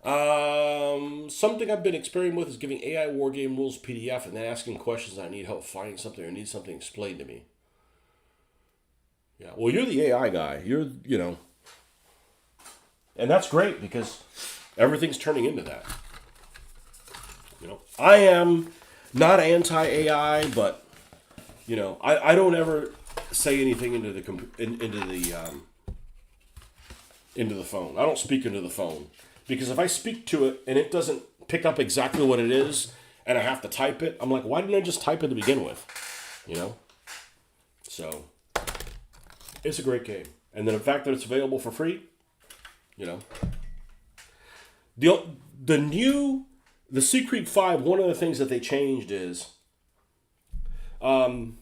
Something I've been experimenting with is giving AI Wargame rules PDF and then asking questions I need help finding something or need something explained to me. Yeah, well, you're the AI guy. And that's great because everything's turning into that. I am not anti-AI, but I don't ever say anything into the phone. I don't speak into the phone because if I speak to it and it doesn't pick up exactly what it is and I have to type it, I'm like, why didn't I just type it to begin with? So it's a great game, and then the fact that it's available for free, the Sea Creek 5, one of the things that they changed is the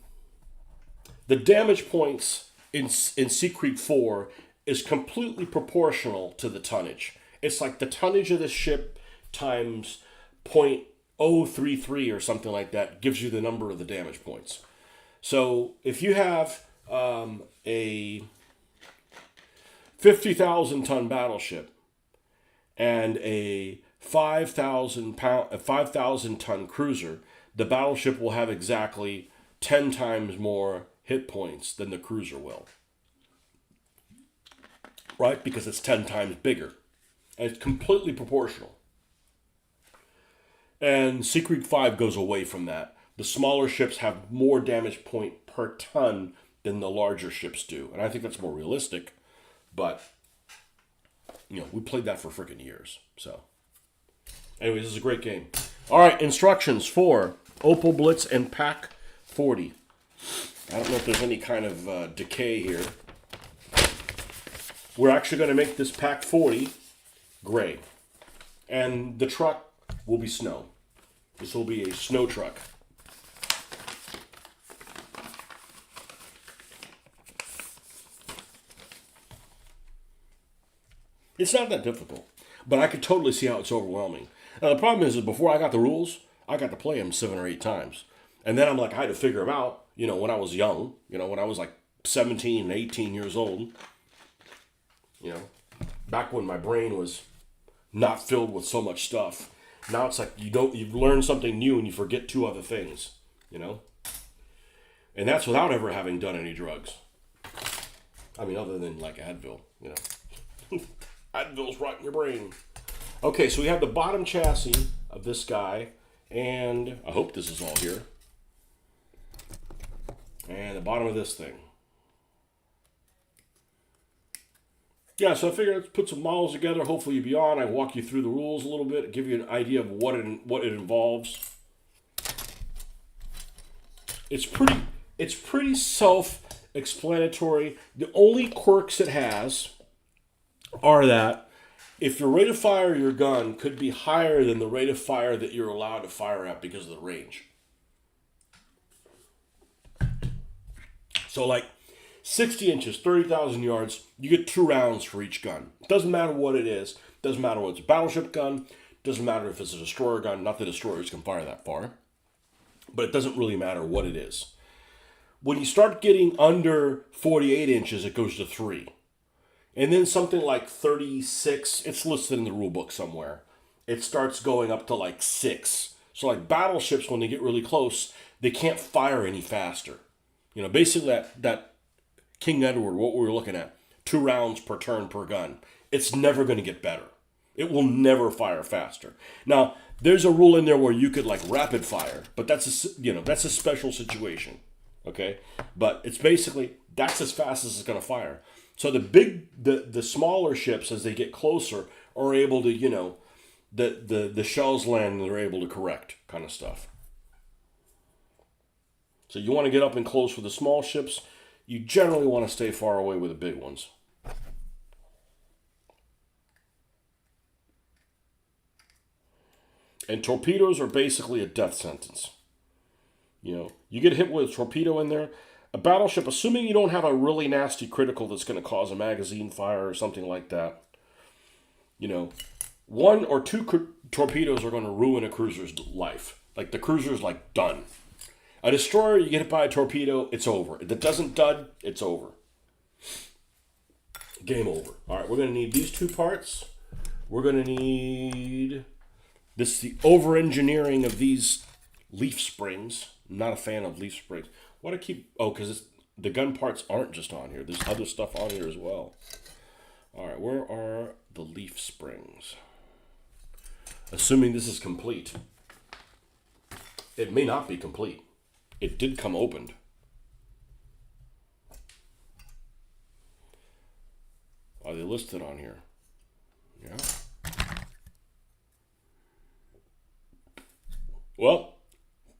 damage points in Sea Creek 4 is completely proportional to the tonnage. It's like the tonnage of the ship times 0.033 or something like that gives you the number of the damage points. So if you have a 50,000 ton battleship and a 5,000 ton cruiser, the battleship will have exactly 10 times more hit points than the cruiser will. Right? Because it's 10 times bigger. And it's completely proportional. And Sea Creek 5 goes away from that. The smaller ships have more damage point per ton than the larger ships do. And I think that's more realistic. But, we played that for freaking years. So, anyways, this is a great game. All right, instructions for Opal Blitz and Pack 40. I don't know if there's any kind of decay here. We're actually going to make this Pack 40 gray. And the truck will be snow. This will be a snow truck. It's not that difficult, but I could totally see how it's overwhelming. Now, the problem is before I got the rules, I got to play them 7 or 8 times. And then I had to figure them out, when I was young, when I was like 17 and 18 years old, back when my brain was not filled with so much stuff. Now it's like you've learned something new and you forget 2 other things, And that's without ever having done any drugs. I mean, other than like Advil, Advil's rotting your brain. Okay, so we have the bottom chassis of this guy, and I hope this is all here. And the bottom of this thing. Yeah, so I figured let's put some models together. Hopefully you'll be on. I walk you through the rules a little bit, give you an idea of what it involves. It's pretty self-explanatory. The only quirks it has are that if your rate of fire of your gun could be higher than the rate of fire that you're allowed to fire at because of the range. So like 60 inches, 30,000 yards, you get 2 rounds for each gun. It doesn't matter what it is. Doesn't matter whether it's a battleship gun. Doesn't matter if it's a destroyer gun. Not that destroyers can fire that far. But it doesn't really matter what it is. When you start getting under 48 inches, it goes to 3. And then something like 36, it's listed in the rule book somewhere. It starts going up to like 6. So like battleships, when they get really close, they can't fire any faster. You know, basically that King Edward, what we were looking at, 2 rounds per turn per gun. It's never going to get better. It will never fire faster. Now, there's a rule in there where you could like rapid fire, but that's a special situation. Okay, but it's basically that's as fast as it's going to fire. So the smaller ships, as they get closer, are able to, the shells land and they're able to correct kind of stuff. So you want to get up and close with the small ships. You generally want to stay far away with the big ones. And torpedoes are basically a death sentence. You get hit with a torpedo in there. A battleship, assuming you don't have a really nasty critical that's going to cause a magazine fire or something like that, 1 or 2 torpedoes are going to ruin a cruiser's life. Like the cruiser's like done. A destroyer, you get hit by a torpedo, it's over. If it doesn't dud, it's over. Game over. All right, we're going to need these 2 parts. We're going to need this, the over-engineering of these leaf springs. I'm not a fan of leaf springs. What I keep... Oh, because the gun parts aren't just on here. There's other stuff on here as well. All right, where are the leaf springs? Assuming this is complete. It may not be complete. It did come opened. Are they listed on here? Yeah. Well,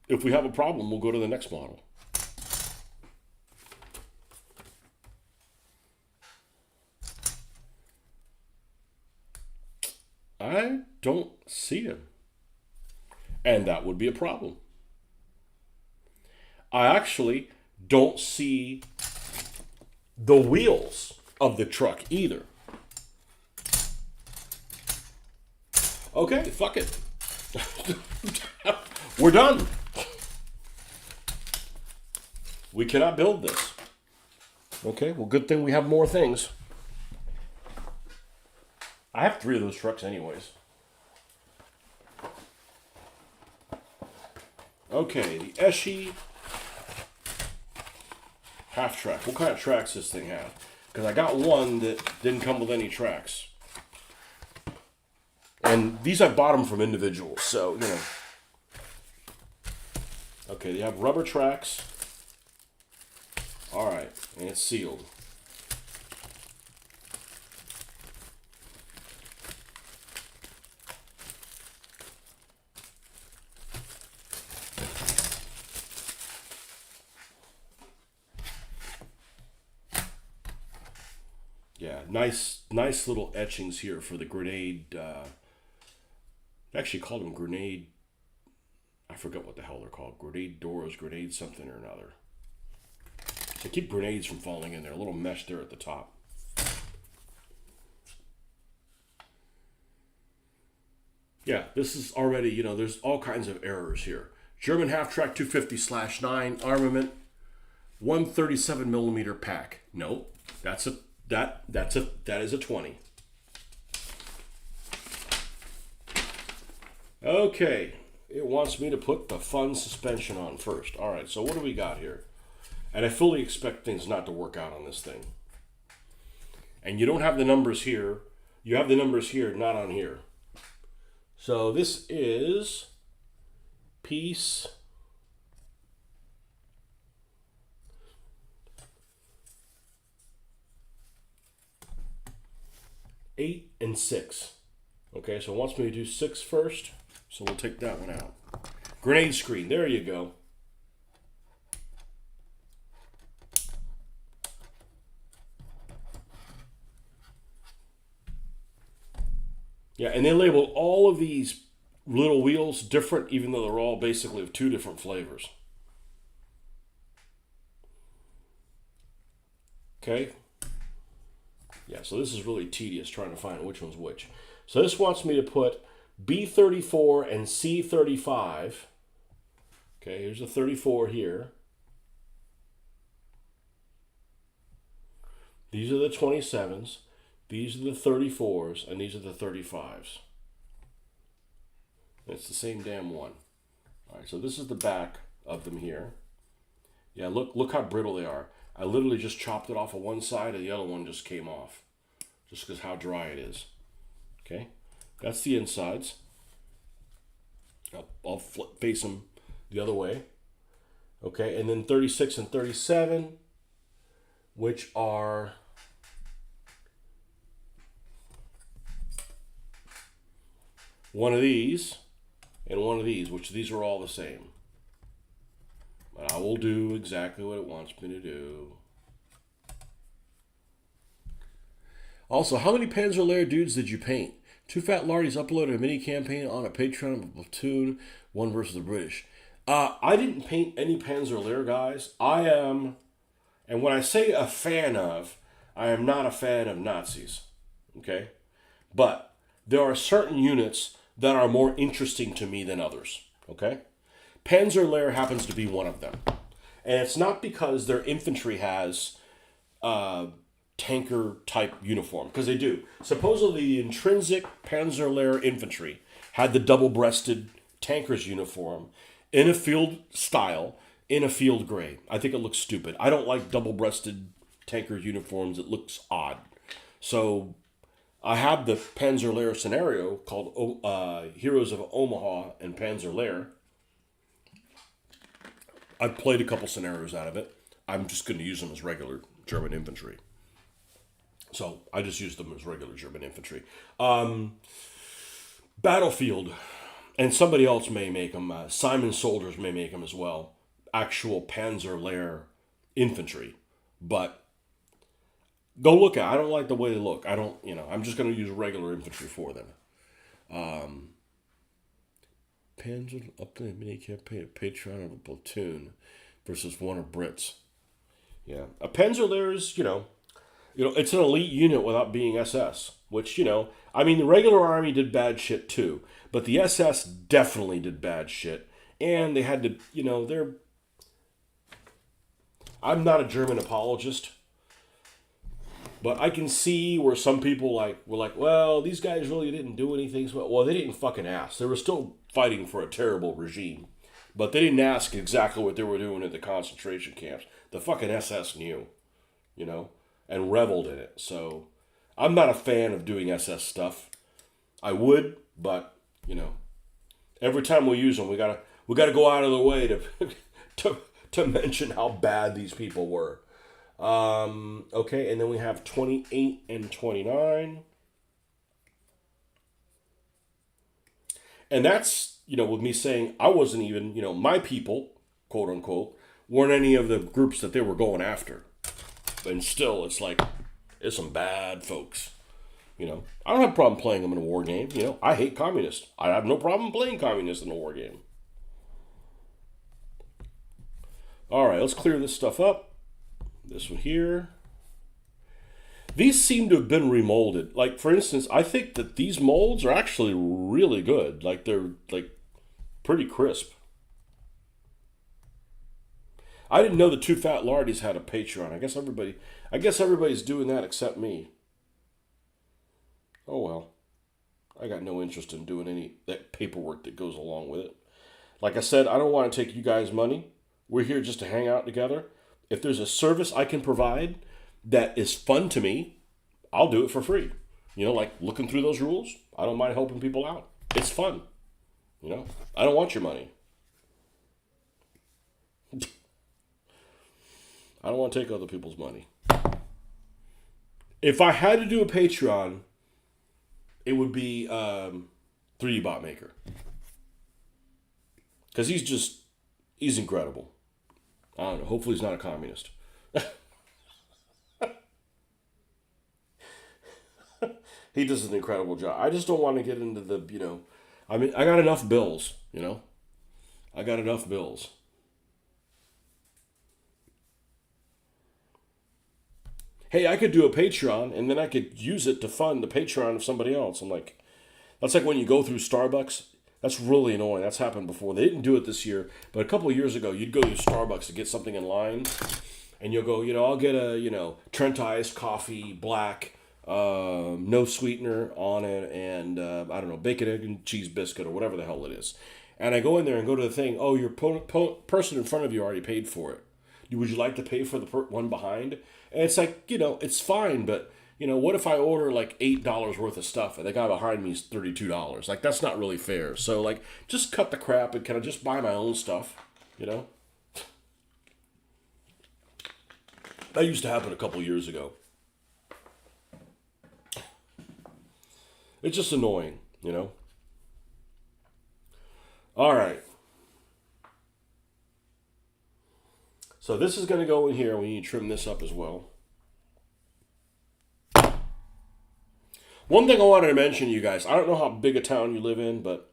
if we have a problem, we'll go to the next model. I don't see him. And that would be a problem. I actually don't see the wheels of the truck either. Okay, fuck it. We're done. We cannot build this. Okay, well, good thing we have more things. I have 3 of those trucks anyways. Okay, the Eschi half track. What kind of tracks does this thing have? Because I got one that didn't come with any tracks. And these I bought them from individuals, so, Okay, they have rubber tracks. All right, and it's sealed. Yeah, nice little etchings here for the grenade. They actually called them grenade. I forget what the hell they're called. Grenade doors, grenade something or another. To keep grenades from falling in there. A little mesh there at the top. Yeah, this is already, there's all kinds of errors here. German half-track 250/9 armament, 137 millimeter pack. No, that is a 20. Okay, it wants me to put the fun suspension on first. All right, so what do we got here? And I fully expect things not to work out on this thing. And you don't have the numbers here. You have the numbers here, not on here. So this is piece 8 and 6. Okay, so it wants me to do 6 first. So we'll take that one out. Grenade screen, there you go. Yeah, and they labeled all of these little wheels different, even though they're all basically of 2 different flavors. Okay. Yeah, so this is really tedious trying to find which one's which. So this wants me to put B34 and C35. Okay, here's a 34 here. These are the 27s. These are the 34s, and these are the 35s. It's the same damn one. All right, so this is the back of them here. Yeah, look how brittle they are. I literally just chopped it off of one side and the other one just came off. Just because how dry it is. Okay, that's the insides. I'll face them the other way. Okay, and then 36 and 37, which are one of these and one of these, which these are all the same. But I will do exactly what it wants me to do. Also, how many Panzer Lair dudes did you paint? Two Fat Lardies uploaded a mini campaign on a Patreon of a platoon, one versus the British. I didn't paint any Panzer Lair guys. I am, and when I say a fan of, I am not a fan of Nazis. Okay? But there are certain units that are more interesting to me than others. Okay? Panzer Lair happens to be one of them. And it's not because their infantry has tanker type uniform, because they do. Supposedly the intrinsic Panzer Lair infantry had the double-breasted tanker's uniform in a field style, in a field gray. I think it looks stupid. I don't like double-breasted tanker uniforms. It looks odd. So I have the Panzer Lair scenario called Heroes of Omaha and Panzer Lair. I've played a couple scenarios out of it. I'm just going to use them as regular German infantry. So I just use them as regular German infantry. Battlefield, and somebody else may make them. Simon Soldiers may make them as well. Actual Panzer Lair infantry. But go look at it. I don't like the way they look. I'm just going to use regular infantry for them. Panzer up the mini campaign, a Patreon of a platoon versus one of Brits. Yeah. A Panzer Lair is, it's an elite unit without being SS, which, the regular army did bad shit too, but the SS definitely did bad shit, and they had to, I'm not a German apologist, but I can see where some people were like, well, these guys really didn't do anything. Well, they didn't fucking ask. They were still fighting for a terrible regime, but they didn't ask exactly what they were doing at the concentration camps. The fucking SS knew, and reveled in it. So I'm not a fan of doing SS stuff. I would, but every time we use them, we gotta go out of the way to mention how bad these people were. Okay, and then we have 28 and 29. And that's, with me saying I wasn't even, my people, quote unquote, weren't any of the groups that they were going after. And still, it's some bad folks. I don't have a problem playing them in a war game. I hate communists. I have no problem playing communists in a war game. All right, let's clear this stuff up. This one here. These seem to have been remolded. Like, for instance, I think that these molds are actually really good. They're pretty crisp. I didn't know the Two Fat Lardies had a Patreon. I guess everybody's doing that except me. Oh well. I got no interest in doing any that paperwork that goes along with it. Like I said, I don't want to take you guys' money. We're here just to hang out together. If there's a service I can provide that is fun to me, I'll do it for free. Like looking through those rules. I don't mind helping people out. It's fun. I don't want your money. I don't want to take other people's money. If I had to do a Patreon, it would be 3D Bot Maker. Because he's incredible. I don't know. Hopefully he's not a communist. He does an incredible job. I just don't want to get into the, I got enough bills, I got enough bills. Hey, I could do a Patreon, and then I could use it to fund the Patreon of somebody else. That's like when you go through Starbucks. That's really annoying. That's happened before. They didn't do it this year, but a couple of years ago, you'd go to Starbucks to get something in line, and you'll go, I'll get a, Trent iced coffee, black, no sweetener on it, and, I don't know, bacon, egg, and cheese biscuit, or whatever the hell it is. And I go in there and go to the thing. Oh, your person in front of you already paid for it. Would you like to pay for the one behind? And it's like, it's fine, but what if I order like $8 worth of stuff and the guy behind me is $32? Like, that's not really fair. So, like, just cut the crap and kind of just buy my own stuff, That used to happen a couple years ago. It's just annoying, All right. So this is going to go in here. We need to trim this up as well. One thing I wanted to mention, you guys, I don't know how big a town you live in, but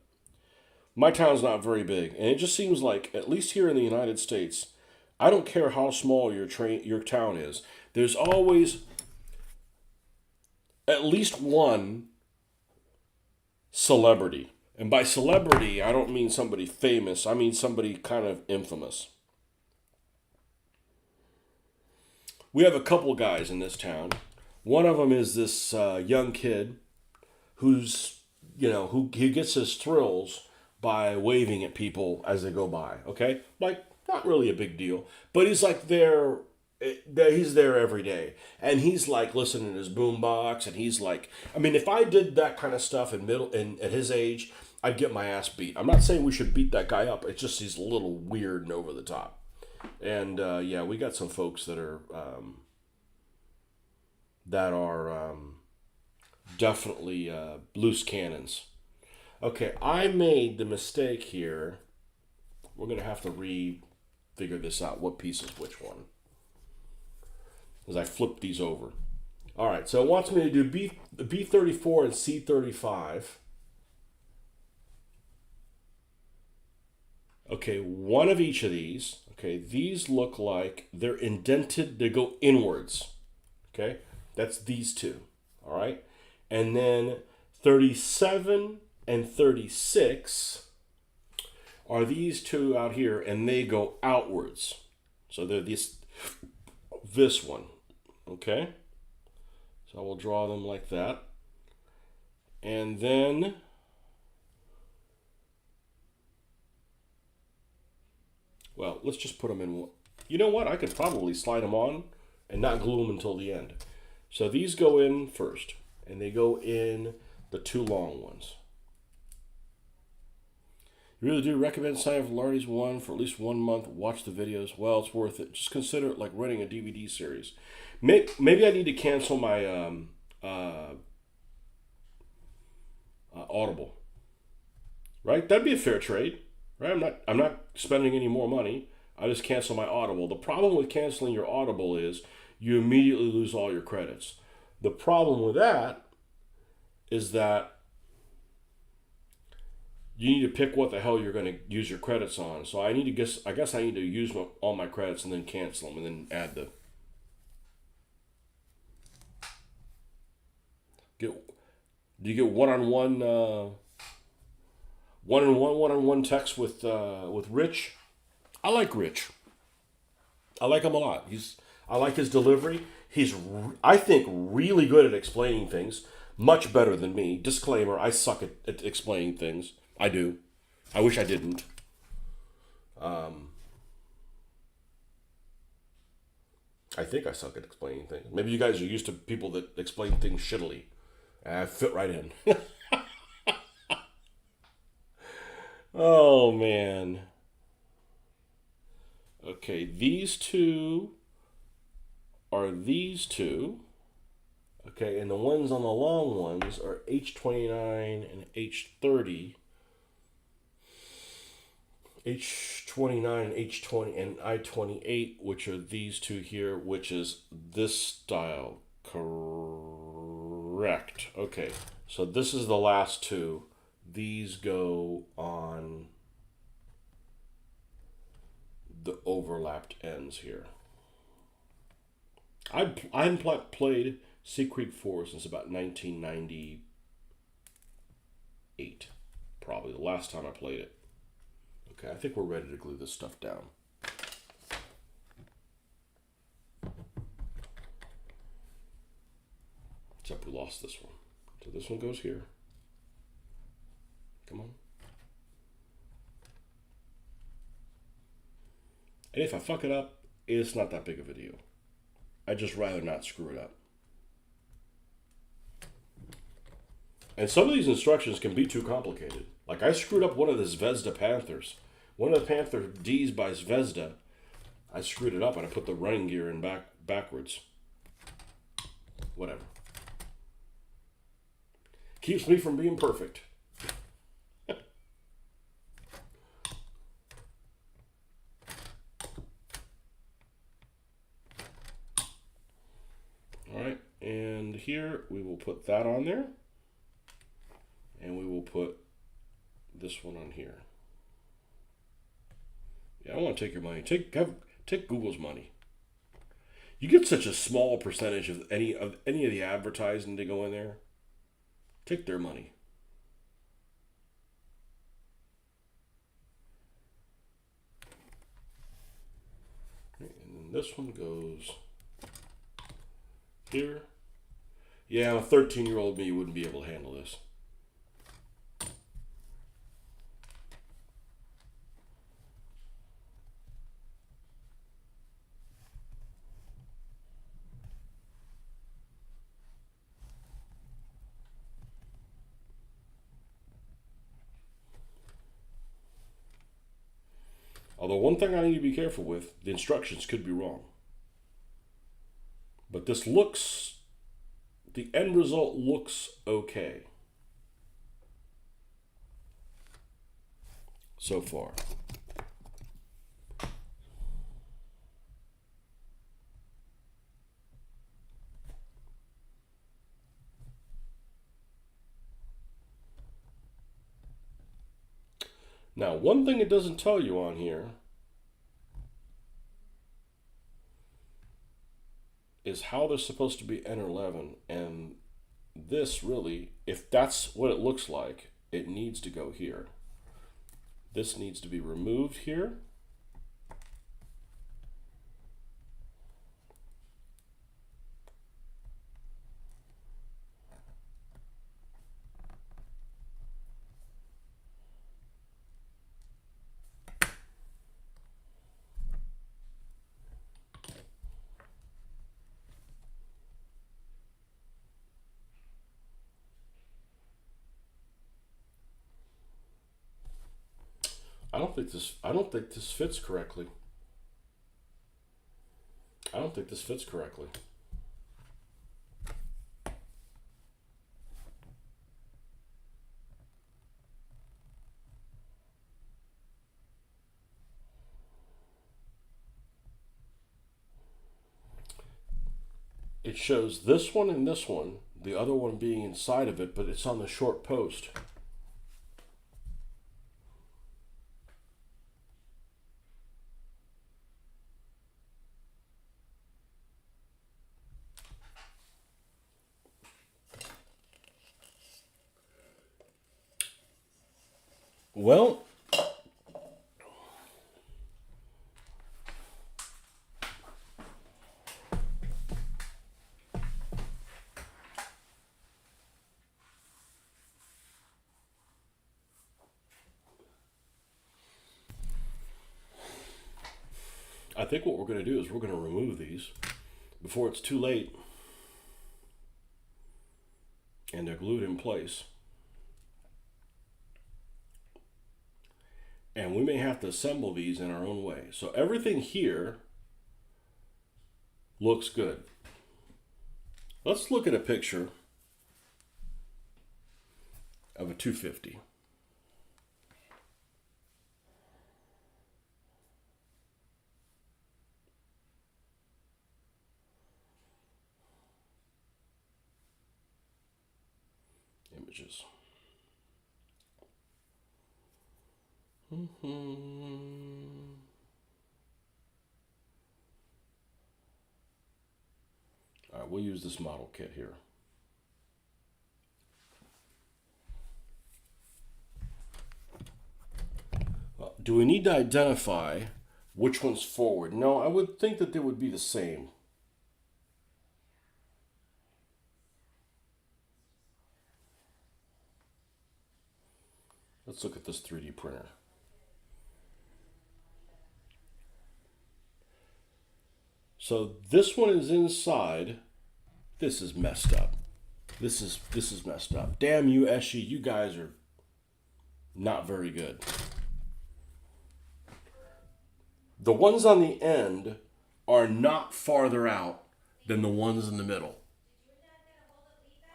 my town's not very big. And it just seems like, at least here in the United States, I don't care how small your town is, there's always at least one celebrity. And by celebrity, I don't mean somebody famous. I mean somebody kind of infamous. We have a couple guys in this town. One of them is this young kid who's, who gets his thrills by waving at people as they go by. Okay? Like, not really a big deal. But he's like he's there every day. And he's like listening to his boombox. And he's like, I mean, if I did that kind of stuff at his age, I'd get my ass beat. I'm not saying we should beat that guy up. It's just he's a little weird and over the top. And yeah, we got some folks that are definitely loose cannons. Okay, I made the mistake here. We're going to have to figure this out, what piece is which one. As I flip these over. All right, so it wants me to do B34 and C35. Okay, one of each of these. Okay, these look like they're indented. They go inwards. Okay, that's these two. All right, and then 37 and 36 are these two out here, and they go outwards. So they're this one. Okay, so I will draw them like that, and then well, let's just put them in. You know what? I could probably slide them on and not glue them until the end. So these go in first, and they go in the two long ones. You really do recommend signing up for Lardy's One for at least 1 month. Watch the videos. Well, it's worth it. Just consider it like renting a DVD series. Maybe I need to cancel my Audible. Right? That'd be a fair trade. Right? I'm not spending any more money. I just cancel my Audible. The problem with canceling your Audible is you immediately lose all your credits. The problem with that is that you need to pick what the hell you're going to use your credits on. So I guess I need to use all my credits and then cancel them and then add the. Do you get one-on-one text with Rich? I like Rich. I like him a lot. I like his delivery. He's, I think, really good at explaining things. Much better than me. Disclaimer, I suck at explaining things. I do. I wish I didn't. I think I suck at explaining things. Maybe you guys are used to people that explain things shittily. I fit right in. Oh, man. Okay, these two are these two. Okay, and the ones on the long ones are H29 and H30. H29 and H20 and I28, which are these two here, which is this style. Correct. Okay, so this is the last two. These go on the overlapped ends here. I haven't played Sea Creek 4 since about 1998. Probably the last time I played it. Okay, I think we're ready to glue this stuff down. Except we lost this one. So this one goes here. Come on. And if I fuck it up, it's not that big of a deal. I'd just rather not screw it up. And some of these instructions can be too complicated. Like I screwed up one of the Zvezda Panthers. One of the Panther D's by Zvezda. I screwed it up and I put the running gear in backwards. Whatever. Keeps me from being perfect. Alright, and here we will put that on there. And we will put this one on here. Yeah, I want to take your money. Take Google's money. You get such a small percentage of any of the advertising to go in there. Take their money. And then this one goes here. Yeah, a 13-year-old me wouldn't be able to handle this. Although one thing I need to be careful with, the instructions could be wrong. But this looks, the end result looks okay. So far. Now, one thing it doesn't tell you on here is how they're supposed to be N11. And this really, if that's what it looks like, it needs to go here. This needs to be removed here. I don't think this fits correctly. I don't think this fits correctly. It shows this one and this one, the other one being inside of it, but it's on the short post. Well, I think what we're going to do is we're going to remove these before it's too late. And they're glued in place. And we may have to assemble these in our own way. So everything here looks good. Let's look at a picture of a 250. Images. All right, we'll use this model kit here. Do we need to identify which one's forward? No, I would think that they would be the same. Let's look at this 3D printer. So this one is inside. This is messed up. This is messed up. Damn you, SG. You guys are not very good. The ones on the end are not farther out than the ones in the middle.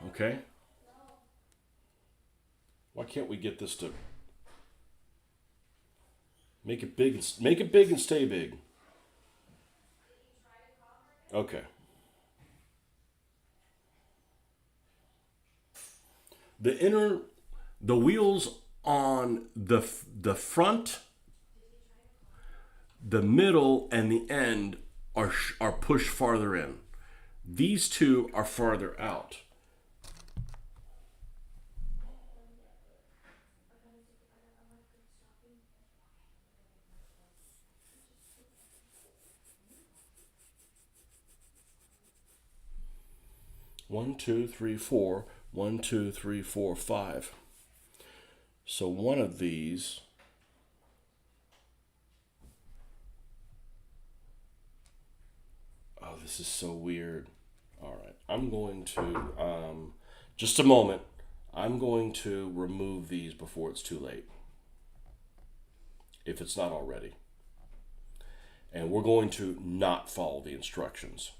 Okay? Why can't we get this to make it big and stay big? Okay. The wheels on the front, the middle, and the end are pushed farther in. These two are farther out. One, two, three, four. 1, 2, 3, 4, 5. So one of these oh, this is so weird. All right, I'm going to just a moment. I'm going to remove these before it's too late, if it's not already. And we're going to not follow the instructions.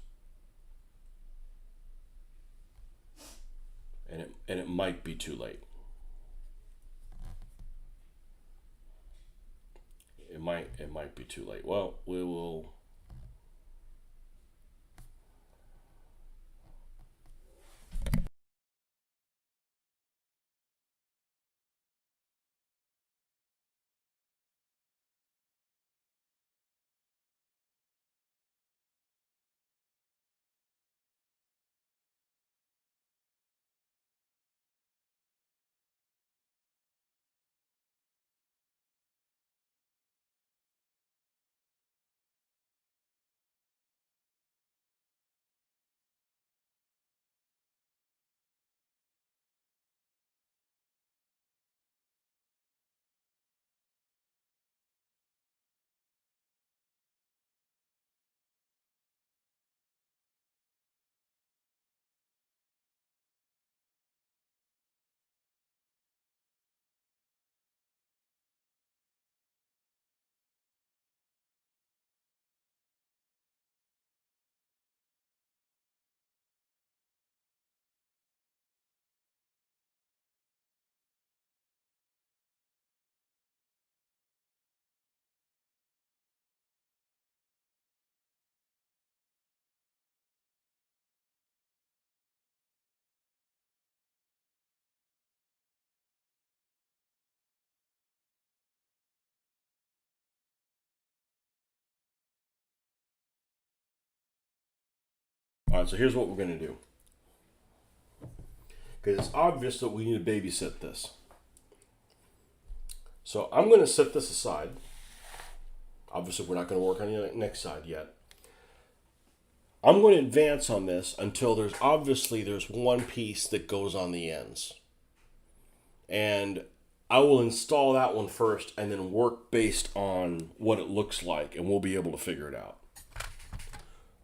And it might be too late. It might be too late. Well, we will. All right, so here's what we're going to do. Because it's obvious that we need to babysit this. So I'm going to set this aside. Obviously, we're not going to work on the next side yet. I'm going to advance on this until there's one piece that goes on the ends. And I will install that one first and then work based on what it looks like, and we'll be able to figure it out.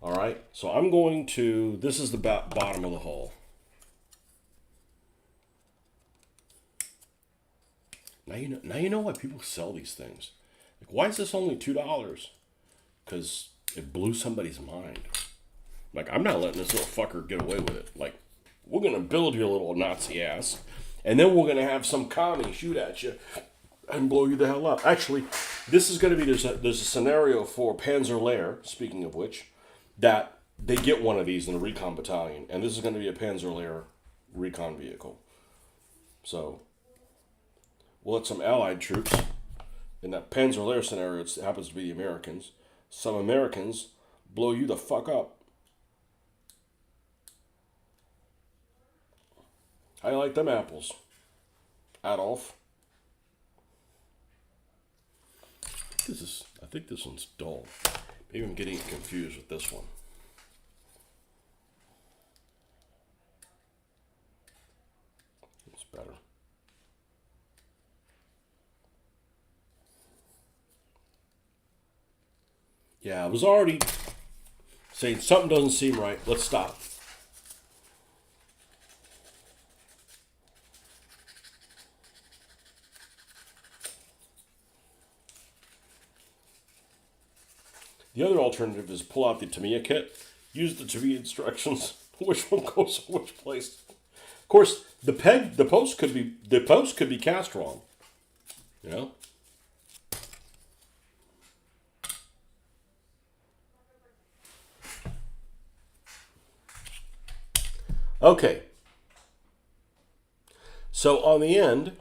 All right, so I'm going to, this is the bottom of the hole. Now you know why people sell these things. Like, why is this only $2? Because it blew somebody's mind. Like, I'm not letting this little fucker get away with it. Like, we're going to build your little Nazi ass, and then we're going to have some commie shoot at you and blow you the hell up. Actually, this is going to be, there's a scenario for Panzer speaking of which, that they get one of these in a recon battalion, and this is going to be a Panzer recon vehicle. So we'll let some Allied troops, in that Panzer scenario, it happens to be the Americans, some Americans blow you the fuck up. How you like them apples, Adolf? I think this one's dull. Maybe I'm getting confused with this one. It's better. Yeah, it was already saying something doesn't seem right. Let's stop. The other alternative is pull out the Tamiya kit, use the Tamiya instructions, which one goes in which place. Of course, the post could be cast wrong. You know? Okay. So on the end,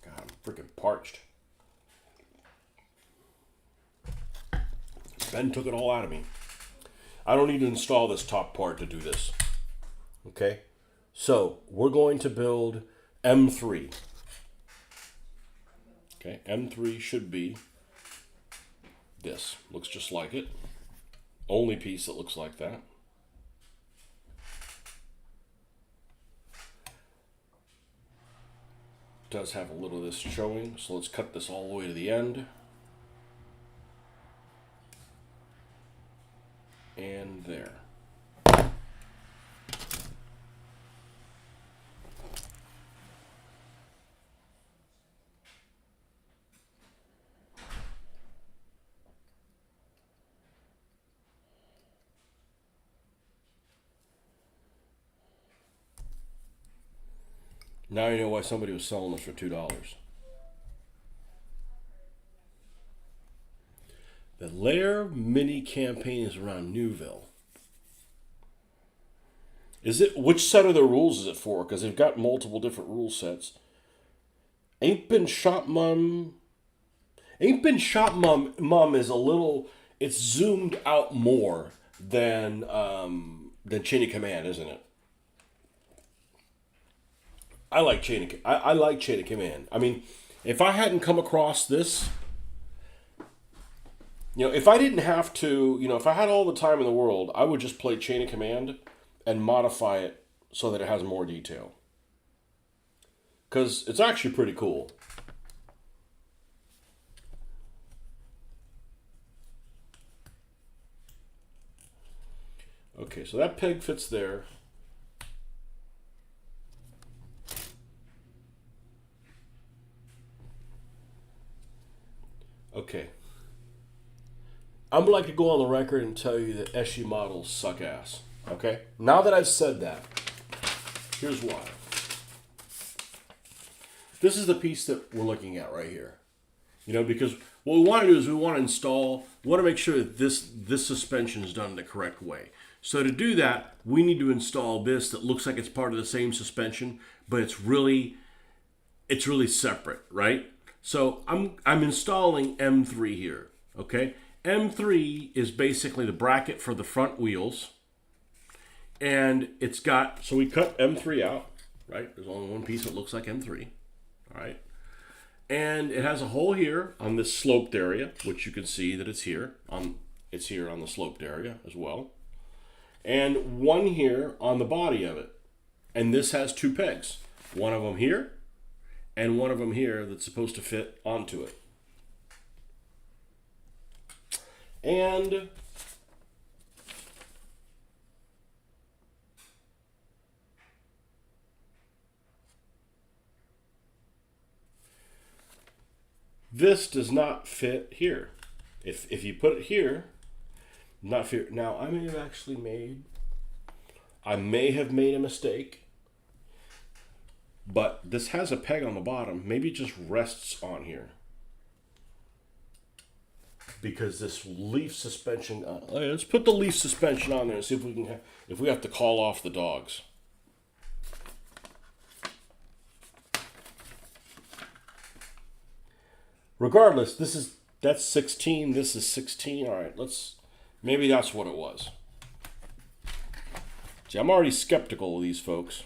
God, I'm freaking parched. Ben took it all out of me. I don't need to install this top part to do this. Okay? So we're going to build M3. Okay, M3 should be this. Looks just like it. Only piece that looks like that. Does have a little of this showing, so let's cut this all the way to the end. And there. Now you know why somebody was selling this for $2. The Lair mini campaign is around Newville. Is it, which set of the rules is it for? Because they've got multiple different rule sets. Ain't Been Shot Mum is a little, it's zoomed out more than Chain of Command, isn't it? I like Chain of Command. I mean, if I hadn't come across this, if I didn't have to, if I had all the time in the world, I would just play Chain of Command and modify it so that it has more detail. Because it's actually pretty cool. Okay, so that peg fits there. Okay. I'm like to go on the record and tell you that SU models suck ass. Okay? Now that I've said that, here's why. This is the piece that we're looking at right here. Because what we want to do is we want to make sure that this suspension is done the correct way. So to do that, we need to install this that looks like it's part of the same suspension, but it's really separate, right? So I'm installing M3 here, okay? M3 is basically the bracket for the front wheels, and so we cut M3 out, right? There's only one piece that looks like M3, all right? And it has a hole here on this sloped area, which you can see that it's here on the sloped area as well. And one here on the body of it. And this has two pegs. One of them here and one of them here that's supposed to fit onto it. And this does not fit here. If you put it here, not fit. Now I may have made a mistake, but this has a peg on the bottom. Maybe it just rests on here because this leaf suspension. Let's put the leaf suspension on there and see if we can if we have to call off the dogs. Regardless, that's 16. This is 16. All right, maybe that's what it was. See, I'm already skeptical of these folks.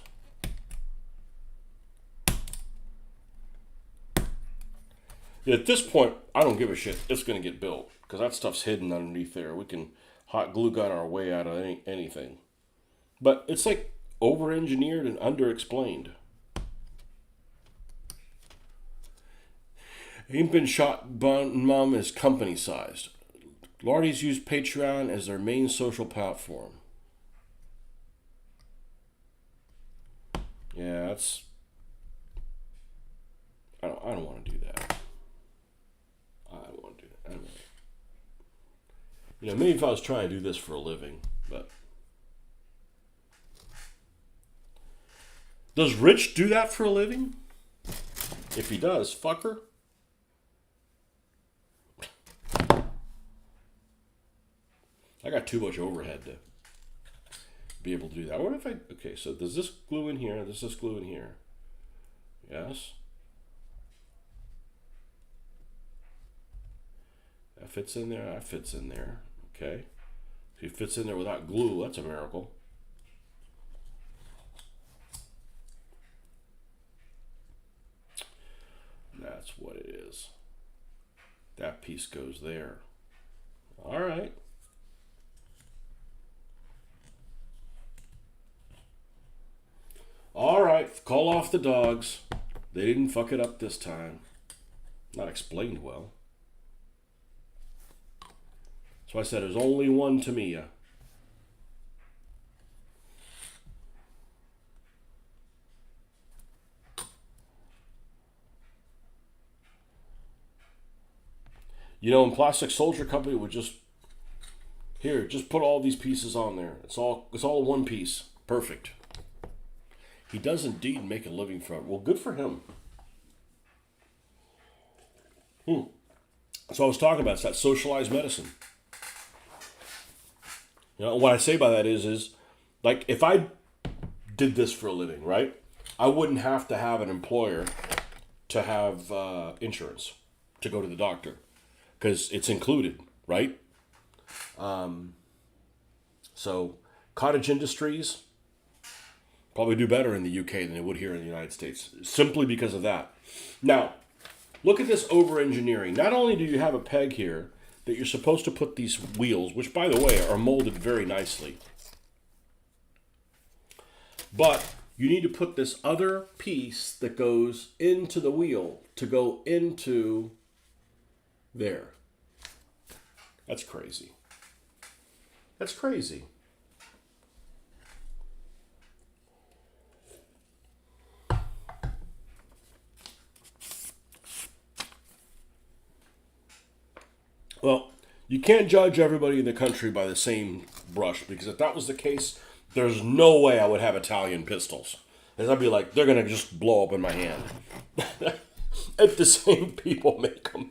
At this point, I don't give a shit. It's going to get built because that stuff's hidden underneath there. We can hot glue gun our way out of anything. But it's like over-engineered and under-explained. Ain't been shot, mom is company sized. Lardies use Patreon as their main social platform. Yeah, that's. I don't want to do that. I don't want to do that. Maybe if I was trying to do this for a living, but. Does Rich do that for a living? If he does, fucker. I got too much overhead to be able to do that. What if I... Okay, so does this glue in here? Does this glue in here? Yes. That fits in there. That fits in there. Okay. If it fits in there without glue, that's a miracle. That's what it is. That piece goes there. All right. All right. Call off the dogs. They didn't fuck it up this time. Not explained well. So I said there's only one Tamiya. And Plastic Soldier Company would just put all these pieces on there. It's all one piece. Perfect. He does indeed make a living from it. Well, good for him. So I was talking about, it's that socialized medicine. What I say by that is like if I did this for a living, right? I wouldn't have to have an employer to have insurance to go to the doctor. Because it's included, right? So cottage industries probably do better in the UK than they would here in the United States, simply because of that. Now, look at this over-engineering. Not only do you have a peg here that you're supposed to put these wheels, which, by the way, are molded very nicely, but you need to put this other piece that goes into the wheel to go into there. That's crazy. That's crazy. Well, you can't judge everybody in the country by the same brush, because if that was the case, there's no way I would have Italian pistols. Because I'd be like, they're going to just blow up in my hand. If the same people make them.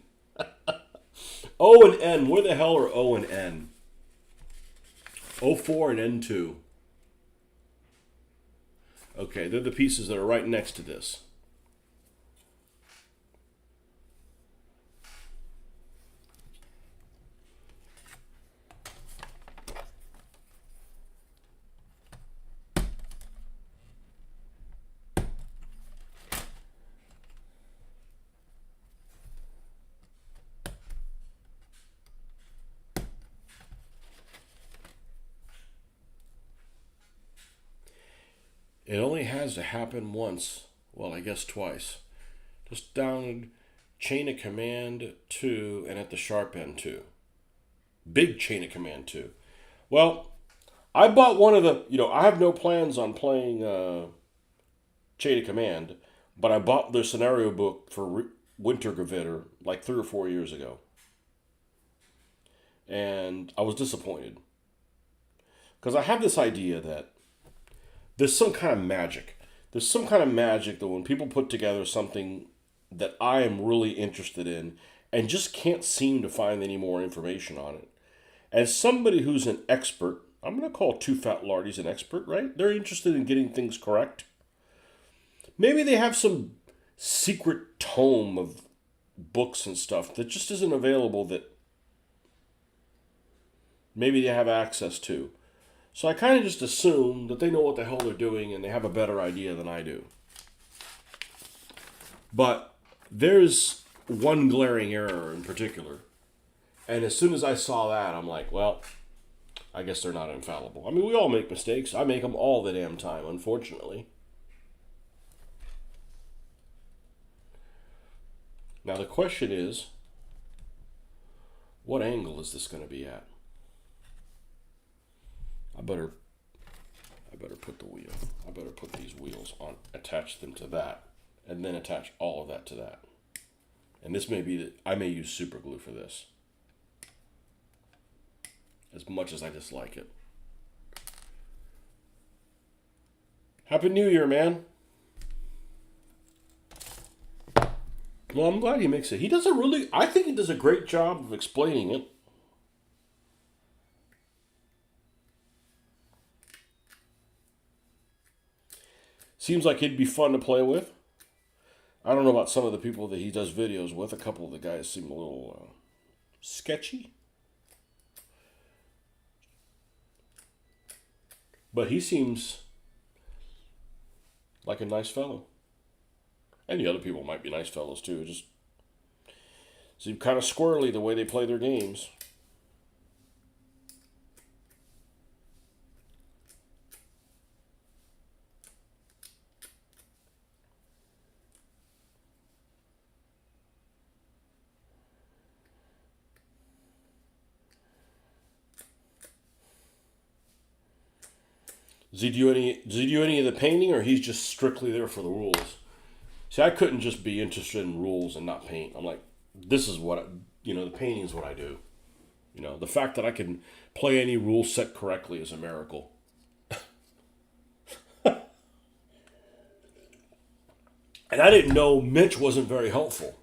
O and N. Where the hell are O and N? O4 and N2. Okay, they're the pieces that are right next to this. It only has to happen once. Well, I guess twice. Just down chain of command 2 and at the sharp end 2. Big chain of command 2. Well, I bought one of the, I have no plans on playing chain of command, but I bought the scenario book for Wintergewitter like 3 or 4 years ago. And I was disappointed. Because I have this idea that there's some kind of magic. There's some kind of magic that when people put together something that I am really interested in and just can't seem to find any more information on it. As somebody who's an expert, I'm going to call Two Fat Lardies an expert, right? They're interested in getting things correct. Maybe they have some secret tome of books and stuff that just isn't available that maybe they have access to. So I kind of just assume that they know what the hell they're doing and they have a better idea than I do. But there's one glaring error in particular. And as soon as I saw that, I'm like, well, I guess they're not infallible. I mean, we all make mistakes. I make them all the damn time, unfortunately. Now the question is, what angle is this going to be at? I better put the wheel. I better put these wheels on, attach them to that, and then attach all of that to that. And this may be I may use super glue for this. As much as I dislike it. Happy New Year, man. Well, I'm glad he makes it. I think he does a great job of explaining it. Seems like he'd be fun to play with. I don't know about some of the people that he does videos with. A couple of the guys seem a little sketchy. But he seems like a nice fellow. And the other people might be nice fellows too. It just seem kind of squirrely the way they play their games. Does he do any of the painting, or he's just strictly there for the rules? See, I couldn't just be interested in rules and not paint. I'm like, this is what the painting is what I do. The fact that I can play any rule set correctly is a miracle. And I didn't know Mitch wasn't very helpful,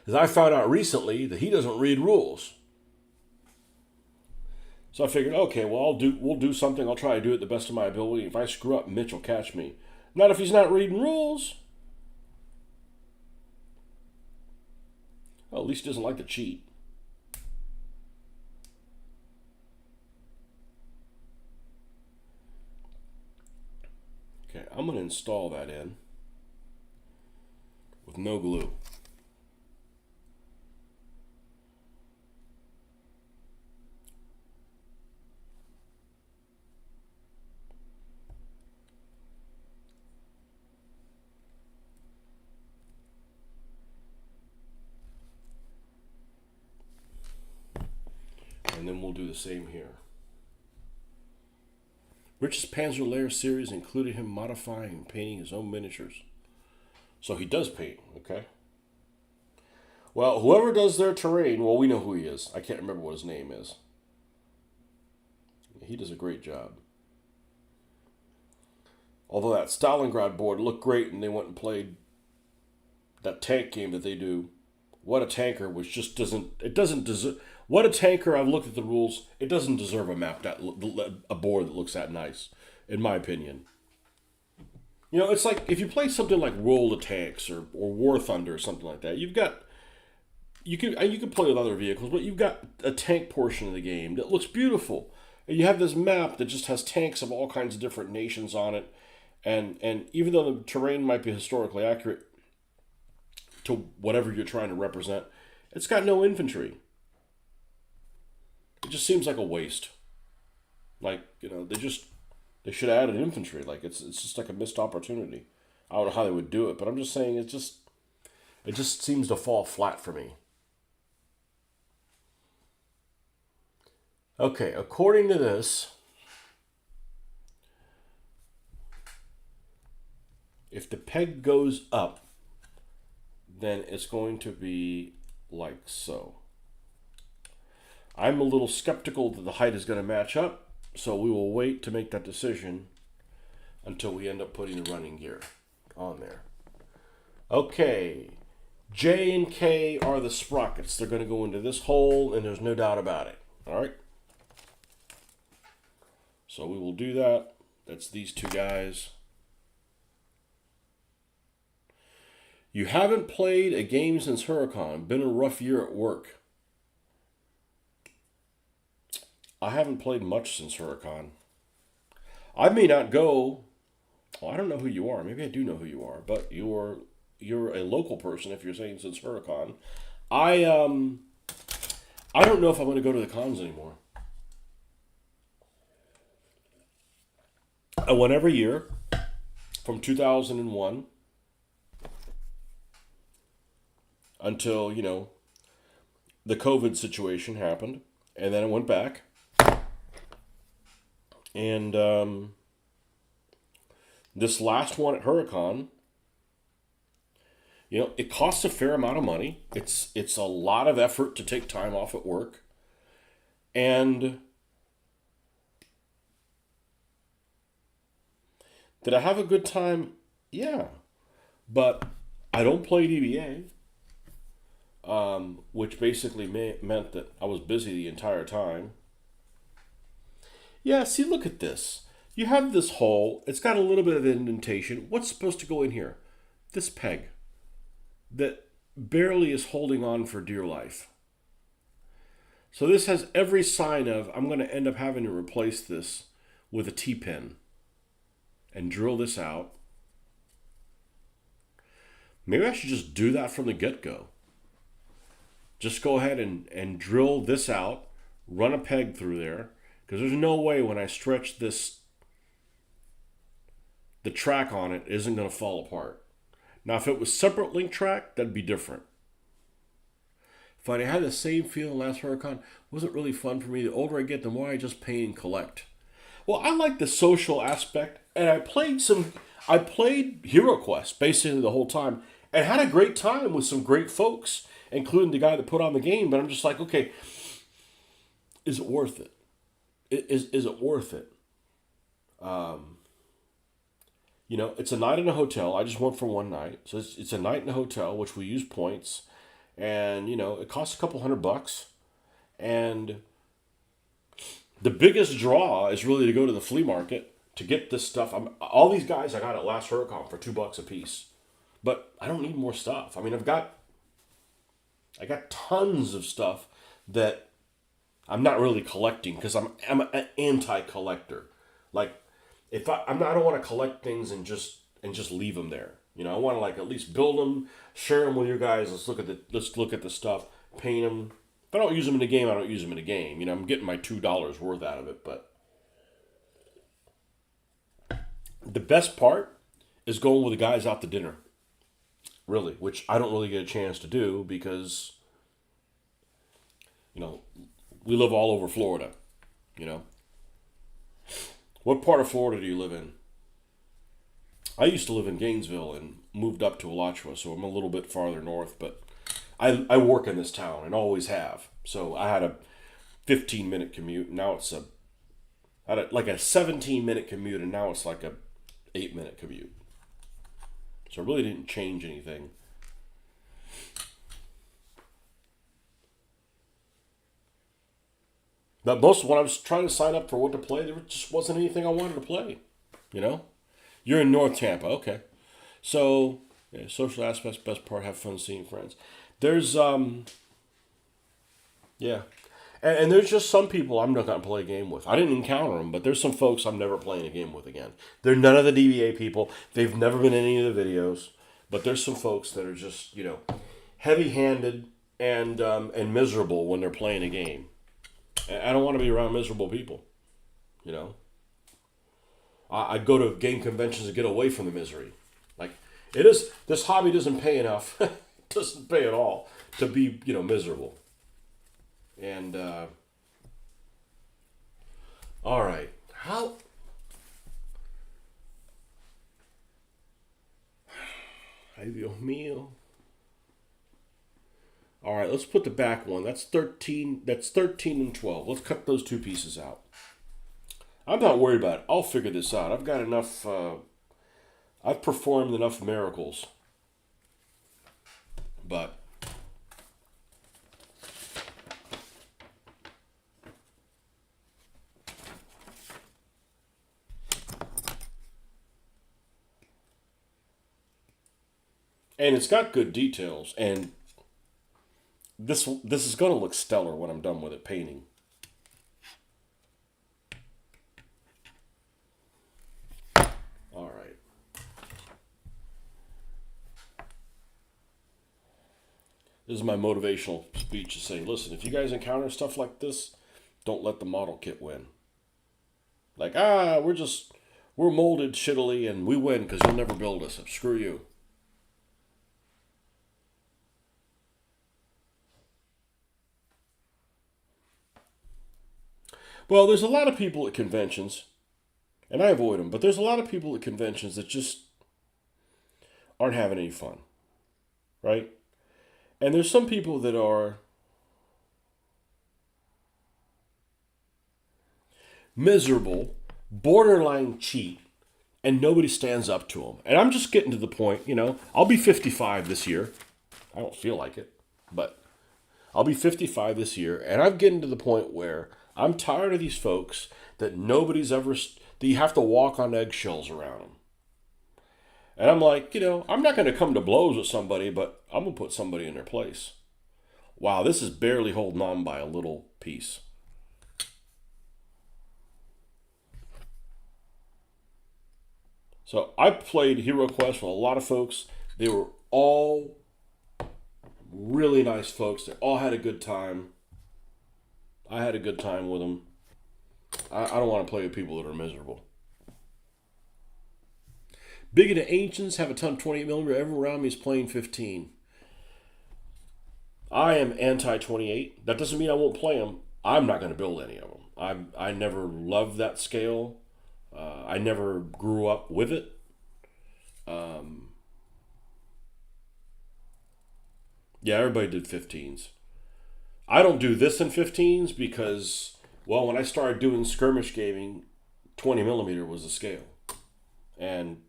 because I found out recently that he doesn't read rules. So I figured, okay, well, we'll do something. I'll try to do it the best of my ability. If I screw up, Mitch will catch me. Not if he's not reading rules. Well, at least he doesn't like to cheat. Okay, I'm going to install that in with no glue. And then we'll do the same here. Rich's Panzer Lair series included him modifying and painting his own miniatures. So he does paint, okay? Well, whoever does their terrain, well, we know who he is. I can't remember what his name is. He does a great job. Although that Stalingrad board looked great, and they went and played that tank game that they do. What a Tanker, which just doesn't deserve. What a Tanker! I've looked at the rules. It doesn't deserve a map a board that looks that nice, in my opinion. It's like if you play something like World of Tanks or War Thunder or something like that. You can play with other vehicles, but you've got a tank portion of the game that looks beautiful, and you have this map that just has tanks of all kinds of different nations on it, and even though the terrain might be historically accurate to whatever you're trying to represent, it's got no infantry. It just seems like a waste. Like, they should add an infantry. Like, it's just like a missed opportunity. I don't know how they would do it, but I'm just saying it just seems to fall flat for me. Okay, according to this, if the peg goes up, then it's going to be like so. I'm a little skeptical that the height is going to match up, so we will wait to make that decision until we end up putting the running gear on there. Okay, J and K are the sprockets. They're going to go into this hole, and there's no doubt about it. All right? So we will do that. That's these two guys. You haven't played a game since Huracan. Been a rough year at work. I haven't played much since Huracan. I may not go. Well, I don't know who you are. Maybe I do know who you are, but you're a local person if you're saying since Huracan. I don't know if I'm going to go to the cons anymore. I went every year from 2001 until, the COVID situation happened. And then it went back. And this last one at Huracan, it costs a fair amount of money. It's a lot of effort to take time off at work. And did I have a good time? Yeah. But I don't play DBA, which basically meant that I was busy the entire time. Yeah, see, look at this. You have this hole. It's got a little bit of indentation. What's supposed to go in here? This peg that barely is holding on for dear life. So this has every sign of I'm going to end up having to replace this with a T-pin and drill this out. Maybe I should just do that from the get-go. Just go ahead and drill this out, run a peg through there, because there's no way when I stretch this, the track on it isn't going to fall apart. Now, if it was separate link track, that'd be different. If I had the same feeling last Huracan, wasn't really fun for me. The older I get, the more I just pay and collect. Well, I like the social aspect, and I played Hero Quest basically the whole time, and had a great time with some great folks, including the guy that put on the game. But I'm just like, okay, is it worth it? Is it worth it? It's a night in a hotel. I just went for one night. So it's a night in a hotel, which we use points. And, it costs a couple $100. And the biggest draw is really to go to the flea market to get this stuff. All these guys I got at last Huracan for $2 a piece. But I don't need more stuff. I mean, I got tons of stuff that I'm not really collecting because I'm an anti-collector. Like, I don't want to collect things and just leave them there. I want to at least build them, share them with you guys. Let's look at the stuff, paint them. If I don't use them in the game, I don't use them in the game. I'm getting my $2 worth out of it. But the best part is going with the guys out to dinner. Really, which I don't really get a chance to do because we live all over Florida. What part of Florida do you live in? I used to live in Gainesville and moved up to Alachua, so I'm a little bit farther north, but I work in this town and always have. So I had a 15-minute commute, and now it's I had a 17-minute commute, and now it's like a 8-minute commute. So it really didn't change anything. But when I was trying to sign up for what to play, there just wasn't anything I wanted to play. You're in North Tampa, okay. So, yeah, social aspects, best part, have fun seeing friends. There's, yeah. And there's just some people I'm not going to play a game with. I didn't encounter them, but there's some folks I'm never playing a game with again. They're none of the DBA people. They've never been in any of the videos. But there's some folks that are just, heavy-handed and miserable when they're playing a game. I don't want to be around miserable people, I go to game conventions to get away from the misery. This hobby doesn't pay enough. It doesn't pay at all to be, miserable. And, all right. Ay, Dios mío. All right, let's put the back one. That's 13 and 12. Let's cut those two pieces out. I'm not worried about it. I'll figure this out. I've got enough, I've performed enough miracles. But and it's got good details, and this is going to look stellar when I'm done with it painting. All right. This is my motivational speech to say, listen, if you guys encounter stuff like this, don't let the model kit win. We're molded shittily and we win because you'll never build us. Screw you. Well, there's a lot of people at conventions, and I avoid them, but there's a lot of people at conventions that just aren't having any fun, right? And there's some people that are miserable, borderline cheat, and nobody stands up to them. And I'm just getting to the point, I'll be 55 this year. I don't feel like it, but I'll be 55 this year, and I'm getting to the point where I'm tired of these folks that that you have to walk on eggshells around them. And I'm like, I'm not going to come to blows with somebody, but I'm going to put somebody in their place. Wow, this is barely holding on by a little piece. So I played Hero Quest with a lot of folks. They were all really nice folks. They all had a good time. I had a good time with them. I don't want to play with people that are miserable. Big into Ancients, have a ton of 28mm. Everyone around me is playing 15. I am anti-28. That doesn't mean I won't play them. I'm not going to build any of them. I never loved that scale. I never grew up with it. Yeah, everybody did 15s. I don't do this in 15s because, well, when I started doing skirmish gaming, 20mm was the scale. And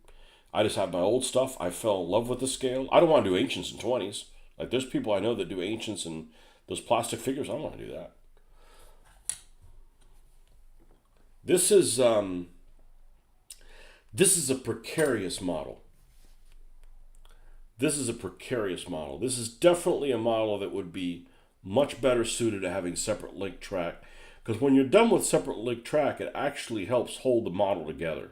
I just had my old stuff. I fell in love with the scale. I don't want to do Ancients in 20s. Like, there's people I know that do Ancients and those plastic figures. I don't want to do that. This is a precarious model. This is a precarious model. This is definitely a model that would be much better suited to having separate link track. Because when you're done with separate link track, it actually helps hold the model together.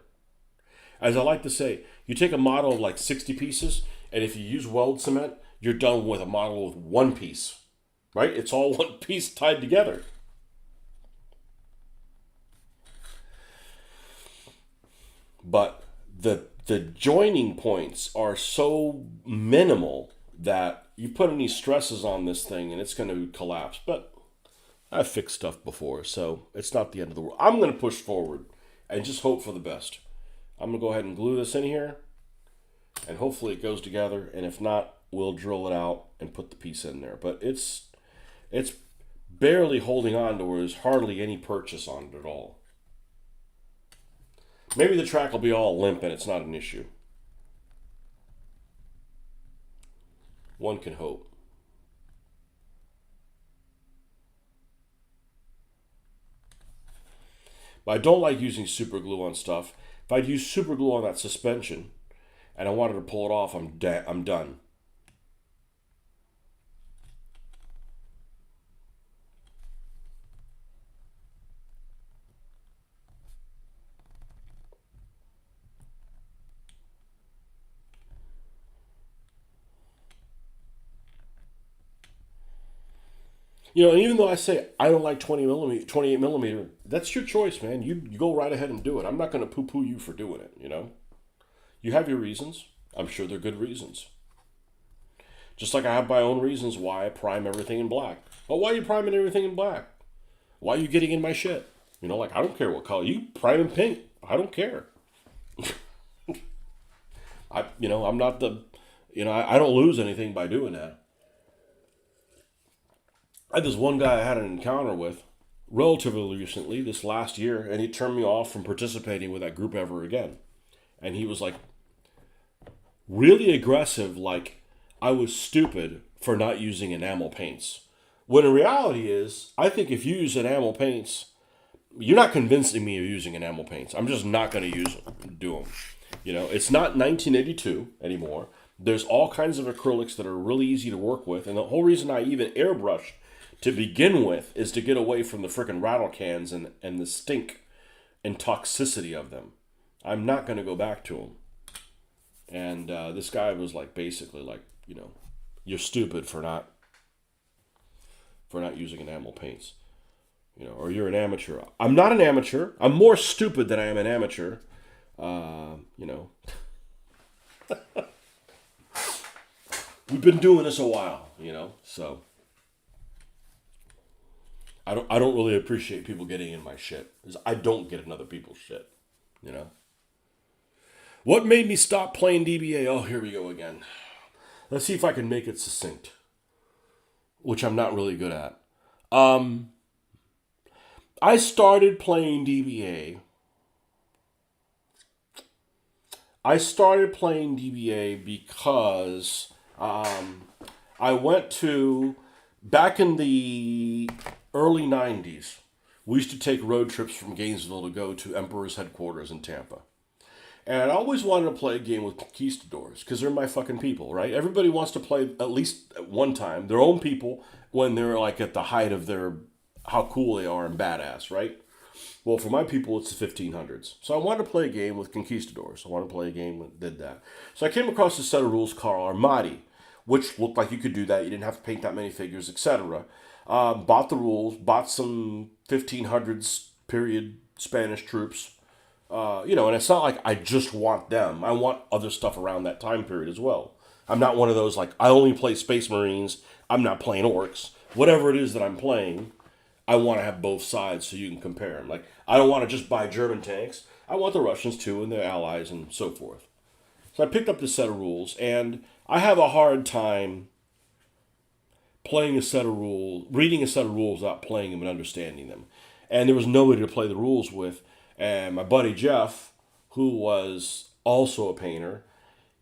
As I like to say, you take a model of like 60 pieces, and if you use weld cement, you're done with a model with one piece. Right? It's all one piece tied together. But the joining points are so minimal that you put any stresses on this thing and it's going to collapse. But I've fixed stuff before, so it's not the end of the world. I'm going to push forward and just hope for the best. I'm going to go ahead and glue this in here, and hopefully it goes together. And if not, we'll drill it out and put the piece in there. But it's barely holding on to where there's hardly any purchase on it at all. Maybe the track will be all limp and it's not an issue. One can hope. But I don't like using super glue on stuff. If I'd use super glue on that suspension and I wanted to pull it off, I'm done. And even though I say I don't like 28mm, that's your choice, man. You go right ahead and do it. I'm not going to poo-poo you for doing it, You have your reasons. I'm sure they're good reasons. Just like I have my own reasons why I prime everything in black. Well, why are you priming everything in black? Why are you getting in my shit? I don't care what color. You prime in pink. I don't care. I'm not I don't lose anything by doing that. I had this one guy I had an encounter with relatively recently, this last year, and he turned me off from participating with that group ever again. And he was like really aggressive, like I was stupid for not using enamel paints. When in reality is, I think if you use enamel paints, you're not convincing me of using enamel paints. I'm just not going to do them. It's not 1982 anymore. There's all kinds of acrylics that are really easy to work with. And the whole reason I even airbrush to begin with is to get away from the frickin' rattle cans and the stink and toxicity of them. I'm not going to go back to them. And this guy was like, basically like, you're stupid for not using enamel paints, or you're an amateur. I'm not an amateur. I'm more stupid than I am an amateur. We've been doing this a while, so. I don't really appreciate people getting in my shit. 'Cause I don't get in other people's shit. You know. What made me stop playing DBA? Oh, here we go again. Let's see if I can make it succinct, which I'm not really good at. Um, I started playing DBA. I started playing DBA because I went to, back in the early 90s, we used to take road trips from Gainesville to go to Emperor's headquarters in Tampa. And I always wanted to play a game with conquistadors because they're my fucking people, right? Everybody wants to play at least at one time their own people when they're like at the height of their how cool they are and badass, right? Well, for my people, it's the 1500s. So I wanted to play a game with conquistadors. I wanted to play a game that did that. So I came across a set of rules called Armati, which looked like you could do that. You didn't have to paint that many figures, etc. Bought the rules, bought some 1500s period Spanish troops. And it's not like I just want them. I want other stuff around that time period as well. I'm not one of those like, I only play Space Marines. I'm not playing orcs. Whatever it is that I'm playing, I want to have both sides so you can compare them. Like, I don't want to just buy German tanks. I want the Russians too and their allies and so forth. So I picked up this set of rules, and I have a hard time playing a set of rules, reading a set of rules without playing them and understanding them. And there was nobody to play the rules with. And my buddy Jeff, who was also a painter,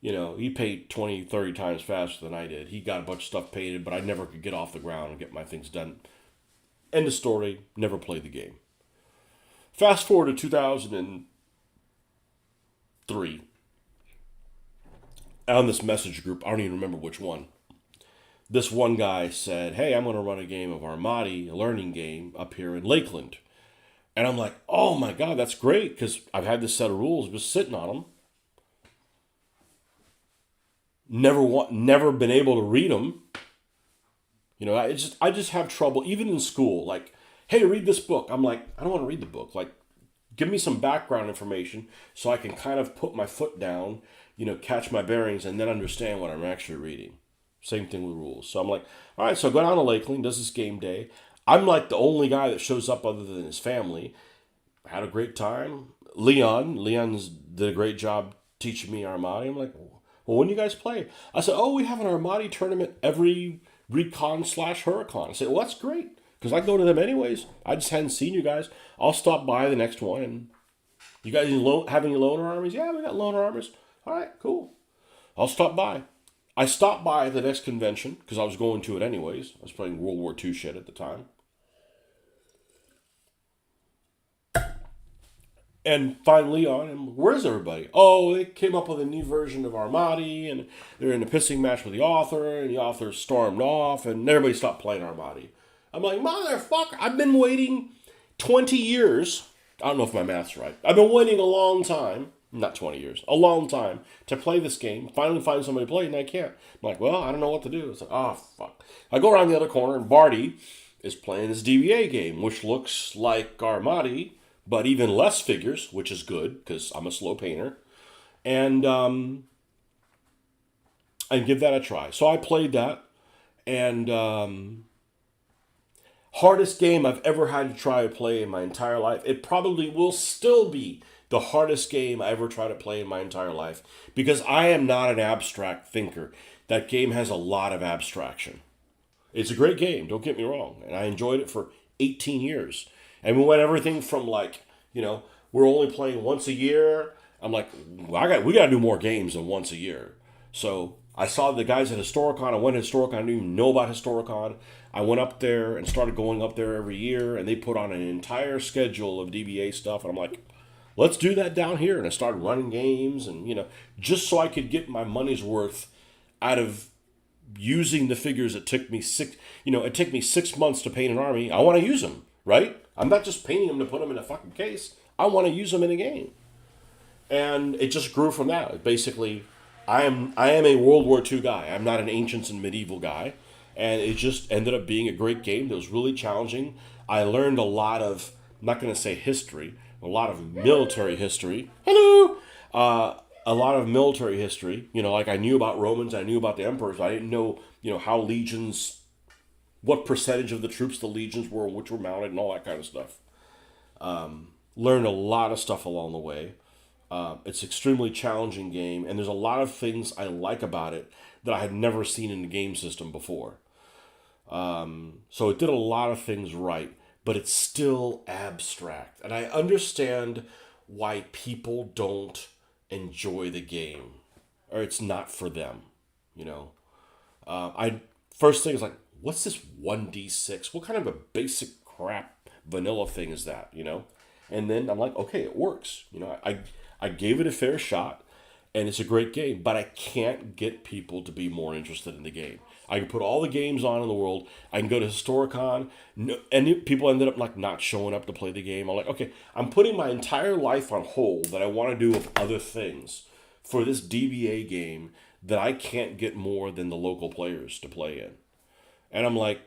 he painted 20, 30 times faster than I did. He got a bunch of stuff painted, but I never could get off the ground and get my things done. End of story, never played the game. Fast forward to 2003. On this message group, I don't even remember which one. This one guy said, hey, I'm going to run a game of Armati, a learning game, up here in Lakeland. And I'm like, oh my God, that's great, because I've had this set of rules, just sitting on them. Never been able to read them. I just have trouble, even in school. Like, hey, read this book. I'm like, I don't want to read the book. Like, give me some background information so I can kind of put my foot down, catch my bearings, and then understand what I'm actually reading. Same thing with rules. So I'm like, all right, so I go down to Lakeland, does this game day. I'm like the only guy that shows up other than his family. I had a great time. Leon's did a great job teaching me Armati. I'm like, well, when do you guys play? I said, oh, we have an Armati tournament every Recon/Huracan. I said, well, that's great, because I go to them anyways. I just hadn't seen you guys. I'll stop by the next one. And you guys have any loaner armies? Yeah, we got loaner armies. All right, cool. I'll stop by. I stopped by the next convention, because I was going to it anyways. I was playing World War II shit at the time. And finally on, and where's everybody? Oh, they came up with a new version of Armati, and they're in a pissing match with the author, and the author stormed off, and everybody stopped playing Armati. I'm like, motherfucker, I've been waiting 20 years. I don't know if my math's right. I've been waiting a long time, not 20 years, a long time, to play this game. Finally find somebody to play, and I can't. I'm like, well, I don't know what to do. It's like, oh, fuck. I go around the other corner, and Barty is playing this DBA game, which looks like Armati, but even less figures, which is good, because I'm a slow painter. And give that a try. So I played that, and hardest game I've ever had to try to play in my entire life. It probably will still be the hardest game I ever try to play in my entire life, because I am not an abstract thinker. That game has a lot of abstraction. It's a great game, don't get me wrong, and I enjoyed it for 18 years. And we went everything from like, we're only playing once a year. I'm like, we got to do more games than once a year. So I saw the guys at Historicon. I went to Historicon. I didn't even know about Historicon. I went up there and started going up there every year, and they put on an entire schedule of DBA stuff. And I'm like, let's do that down here. And I started running games, and just so I could get my money's worth out of using the figures. It took me 6 months to paint an army. I want to use them, right? I'm not just painting them to put them in a fucking case. I want to use them in a game. And it just grew from that. Basically, I am a World War II guy. I'm not an ancients and medieval guy. And it just ended up being a great game that was really challenging. I learned a lot of, I'm not going to say history, a lot of military history. Hello! A lot of military history. Like I knew about Romans, I knew about the emperors. I didn't know, how legions what percentage of the troops the legions were, which were mounted, and all that kind of stuff. Learned a lot of stuff along the way. It's an extremely challenging game, and there's a lot of things I like about it that I had never seen in the game system before. So it did a lot of things right, but it's still abstract. And I understand why people don't enjoy the game, or it's not for them. You know, I first thing is like, what's this 1d6? What kind of a basic crap vanilla thing is that? You know, and then I'm like, okay, it works. You know, I gave it a fair shot, and it's a great game, but I can't get people to be more interested in the game. I can put all the games on in the world. I can go to Historicon, and people ended up like not showing up to play the game. I'm like, okay, I'm putting my entire life on hold that I want to do with other things for this DBA game that I can't get more than the local players to play in. And I'm like,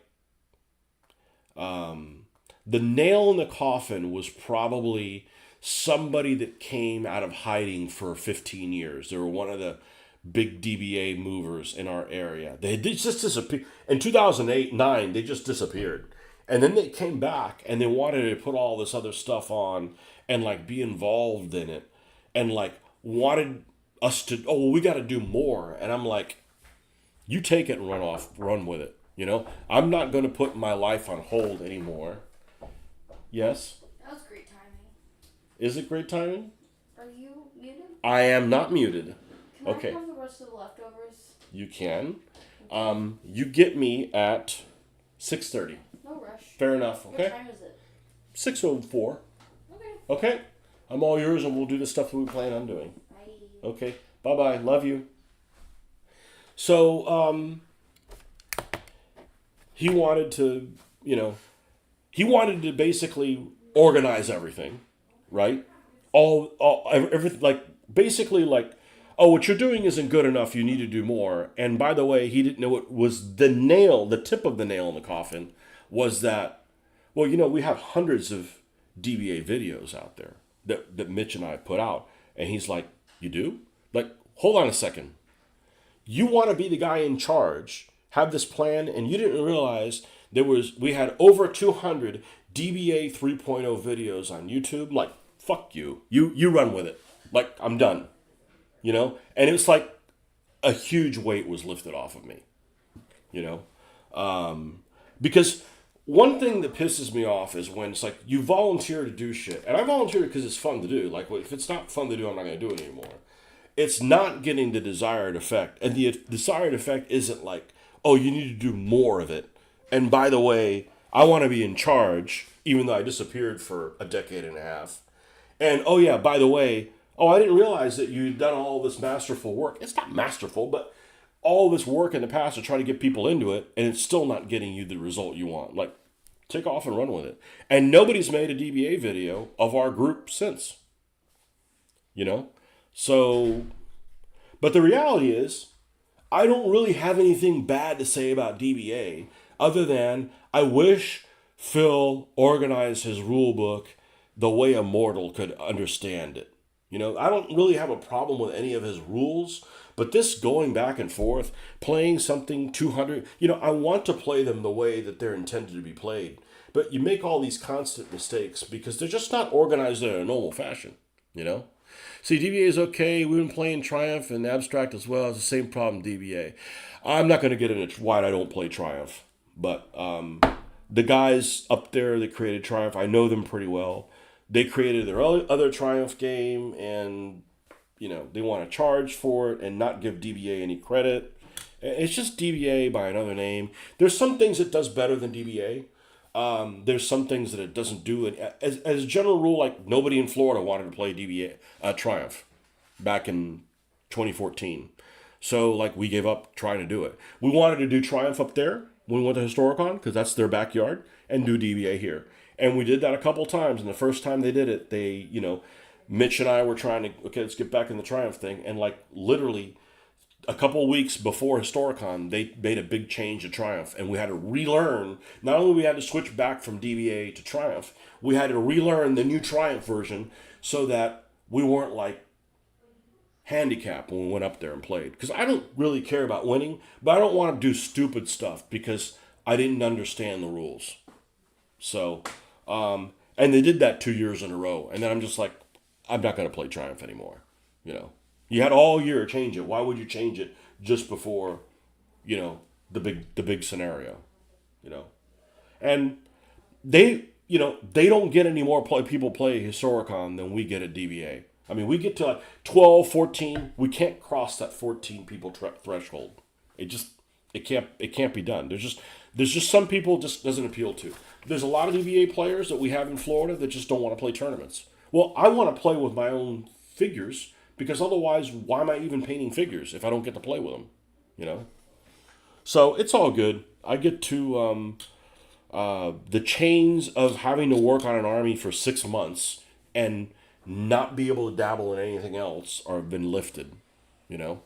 the nail in the coffin was probably somebody that came out of hiding for 15 years. They were one of the big DBA movers in our area. They just disappeared. In 2008, 9, they just disappeared. And then they came back and they wanted to put all this other stuff on and like be involved in it and like wanted us to, oh, well, we got to do more. And I'm like, you take it and run with it. You know, I'm not going to put my life on hold anymore. Yes? That was great timing. Is it great timing? Are you muted? I am not muted. Can Okay. I have the rest of the leftovers? You can. You get me at 6:30. No rush. Fair enough. Okay. What time is it? 6:04. Okay. Okay. I'm all yours, and we'll do the stuff that we plan on doing. Bye. Okay. Bye-bye. Love you. So, he wanted to, he wanted to basically organize everything, right? Everything, like, basically, like, oh, what you're doing isn't good enough. You need to do more. And by the way, he didn't know it was the tip of the nail in the coffin was that, well, we have hundreds of DBA videos out there that Mitch and I put out. And he's like, you do? Like, hold on a second. You want to be the guy in charge, have this plan, and you didn't realize we had over 200 DBA 3.0 videos on YouTube. Like, fuck you. You run with it. Like, I'm done. And it was like a huge weight was lifted off of me, because one thing that pisses me off is when it's like you volunteer to do shit, and I volunteer because it's fun to do. Like, if it's not fun to do, I'm not going to do it anymore. It's not getting the desired effect, and the desired effect isn't like, oh, you need to do more of it. And by the way, I want to be in charge, even though I disappeared for a decade and a half. And oh yeah, by the way, oh, I didn't realize that you'd done all this masterful work. It's not masterful, but all this work in the past to try to get people into it, and it's still not getting you the result you want. Like, take off and run with it. And nobody's made a DBA video of our group since. So, but the reality is, I don't really have anything bad to say about DBA other than I wish Phil organized his rule book the way a mortal could understand it. I don't really have a problem with any of his rules, but this going back and forth, playing something 200, I want to play them the way that they're intended to be played. But you make all these constant mistakes because they're just not organized in a normal fashion, See, DBA is okay. We've been playing Triumph and Abstract as well. It's the same problem, DBA. I'm not going to get into why I don't play Triumph, but the guys up there that created Triumph, I know them pretty well. They created their other Triumph game, and they want to charge for it and not give DBA any credit. It's just DBA by another name. There's some things it does better than DBA. There's some things that it doesn't do. As a general rule, like nobody in Florida wanted to play DBA Triumph back in 2014. So like we gave up trying to do it. We wanted to do Triumph up there when we went to Historicon because that's their backyard, and do DBA here. And we did that a couple times. And the first time they did it, they, Mitch and I were trying to, okay, let's get back in the Triumph thing. And like literally a couple of weeks before Historicon, they made a big change to Triumph, and we had to relearn. Not only we had to switch back from DBA to Triumph, we had to relearn the new Triumph version so that we weren't like handicapped when we went up there and played. Because I don't really care about winning, but I don't want to do stupid stuff because I didn't understand the rules. So, and they did that 2 years in a row. And then I'm just like, I'm not going to play Triumph anymore. You know, you had all year to change it. Why would you change it just before, the big scenario? You know, and they don't get any more people play Historicon than we get at DBA. I mean, we get to like 12, 14. We can't cross that 14 people threshold. It just it can't be done. There's just some people it just doesn't appeal to. There's a lot of DBA players that we have in Florida that just don't want to play tournaments. Well, I want to play with my own figures because otherwise, why am I even painting figures if I don't get to play with them? You know. So it's all good. I get to the chains of having to work on an army for 6 months and not be able to dabble in anything else are been lifted. You know.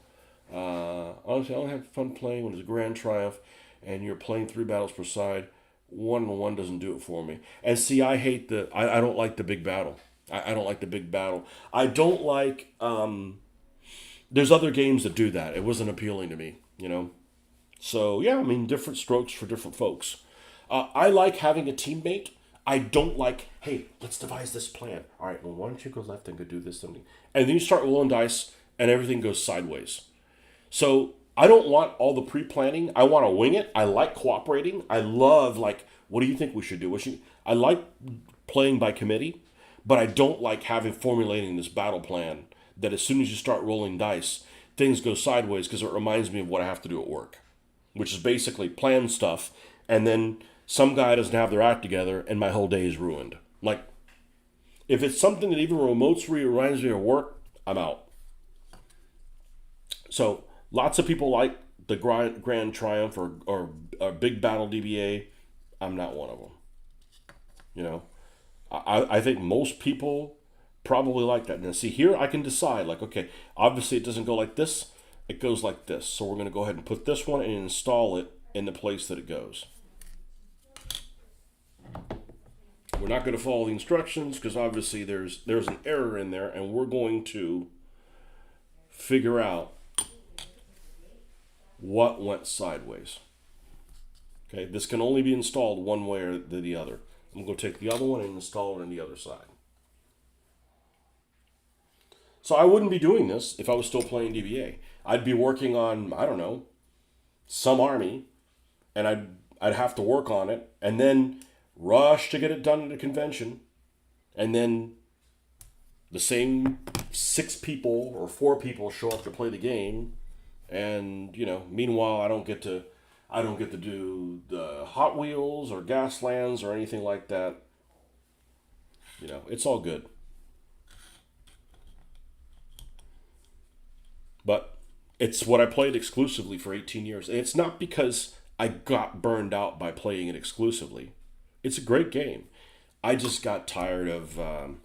Honestly, I only have fun playing when it's a Grand Triumph and you're playing 3 battles per side. 1-on-1 doesn't do it for me. And see, I don't like the big battle. I don't like the big battle. I don't like, there's other games that do that. It wasn't appealing to me, you know? So, yeah, I mean, different strokes for different folks. I like having a teammate. I don't like, hey, let's devise this plan. All right, well, why don't you go left and go do this something? And then you start rolling dice and everything goes sideways. So I don't want all the pre-planning. I want to wing it. I like cooperating. I love like, what do you think we should do? I like playing by committee, but I don't like formulating this battle plan that as soon as you start rolling dice, things go sideways because it reminds me of what I have to do at work, which is basically plan stuff, and then some guy doesn't have their act together, and my whole day is ruined. Like, if it's something that even remotely reminds me of work, I'm out. So lots of people like the Grand Triumph or Big Battle DBA. I'm not one of them. You know, I think most people probably like that. Now, see, here I can decide, like, okay, obviously it doesn't go like this. It goes like this. So we're going to go ahead and put this one and install it in the place that it goes. We're not going to follow the instructions because obviously there's an error in there, and we're going to figure out what went sideways. Okay, this can only be installed one way or the other. I'm going to take the other one and install it on the other side. So I wouldn't be doing this if I was still playing DBA. I'd be working on, I don't know, some army, and I'd have to work on it, and then rush to get it done at a convention, and then the same 6 people or 4 people show up to play the game, and meanwhile I don't get to do the Hot Wheels or Gaslands or anything like that. It's all good. But it's what I played exclusively for 18 years. And it's not because I got burned out by playing it exclusively. It's a great game. I just got tired of... the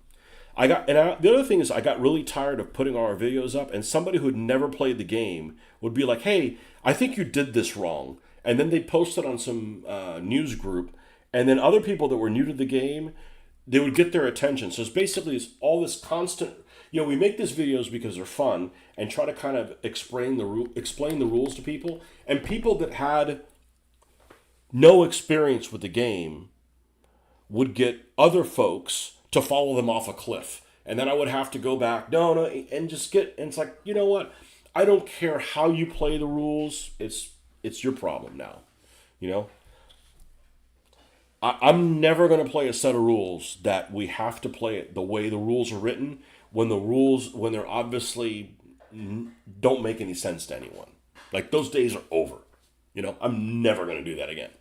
other thing is I got really tired of putting our videos up, and somebody who'd never played the game would be like, hey, I think you did this wrong. And then they'd post it on some news group, and then other people that were new to the game, they would get their attention. So it's basically all this constant... we make these videos because they're fun and try to kind of explain the rules to people. And people that had no experience with the game would get other folks to follow them off a cliff. And then I would have to go back, no, and just and it's like, you know what? I don't care how you play the rules. It's your problem now. I'm never going to play a set of rules that we have to play it the way the rules are written when they're obviously don't make any sense to anyone. Like, those days are over. I'm never going to do that again.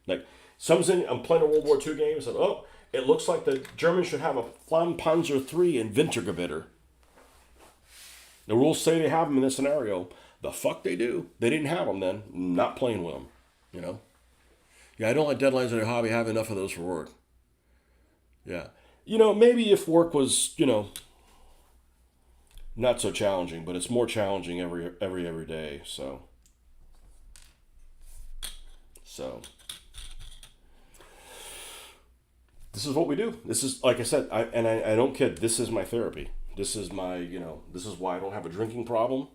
Like, I'm playing a World War II game and said, oh, it looks like the Germans should have a Flammpanzer III in Wintergewitter. The rules say they have them in this scenario. The fuck they do. They didn't have them then. I'm not playing with them, Yeah, I don't like deadlines in a hobby. I have enough of those for work. Yeah. Maybe if work was, not so challenging, but it's more challenging every day, so this is what we do. This is, like I said, I don't kid, this is my therapy. This is this is why I don't have a drinking problem.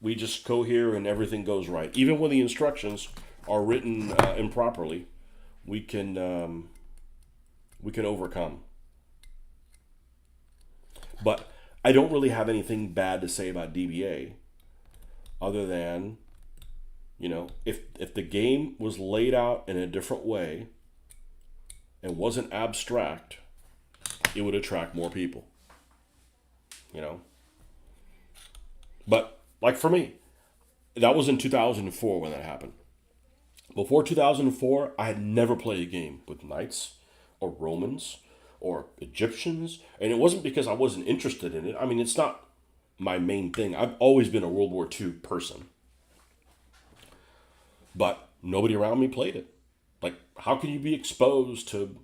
We just go here and everything goes right. Even when the instructions are written improperly, we can overcome. But I don't really have anything bad to say about DBA, other than, if the game was laid out in a different way and wasn't abstract, it would attract more people. But like for me, that was in 2004 when that happened. Before 2004, I had never played a game with knights or Romans or Egyptians, and it wasn't because I wasn't interested in it. I mean, it's not my main thing. I've always been a World War II person, but nobody around me played it. Like, how can you be exposed to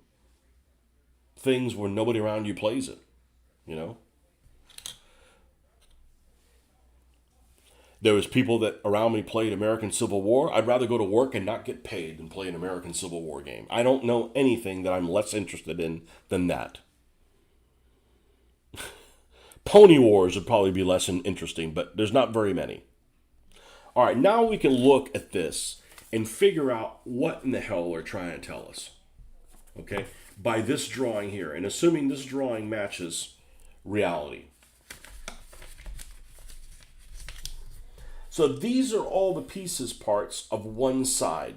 things where nobody around you plays it? You know? There was people that around me played American Civil War. I'd rather go to work and not get paid than play an American Civil War game. I don't know anything that I'm less interested in than that. Pony Wars would probably be less interesting, but there's not very many. All right, now we can look at this and figure out what in the hell they're trying to tell us. Okay? By this drawing here, and assuming this drawing matches reality. So these are all the pieces parts of one side.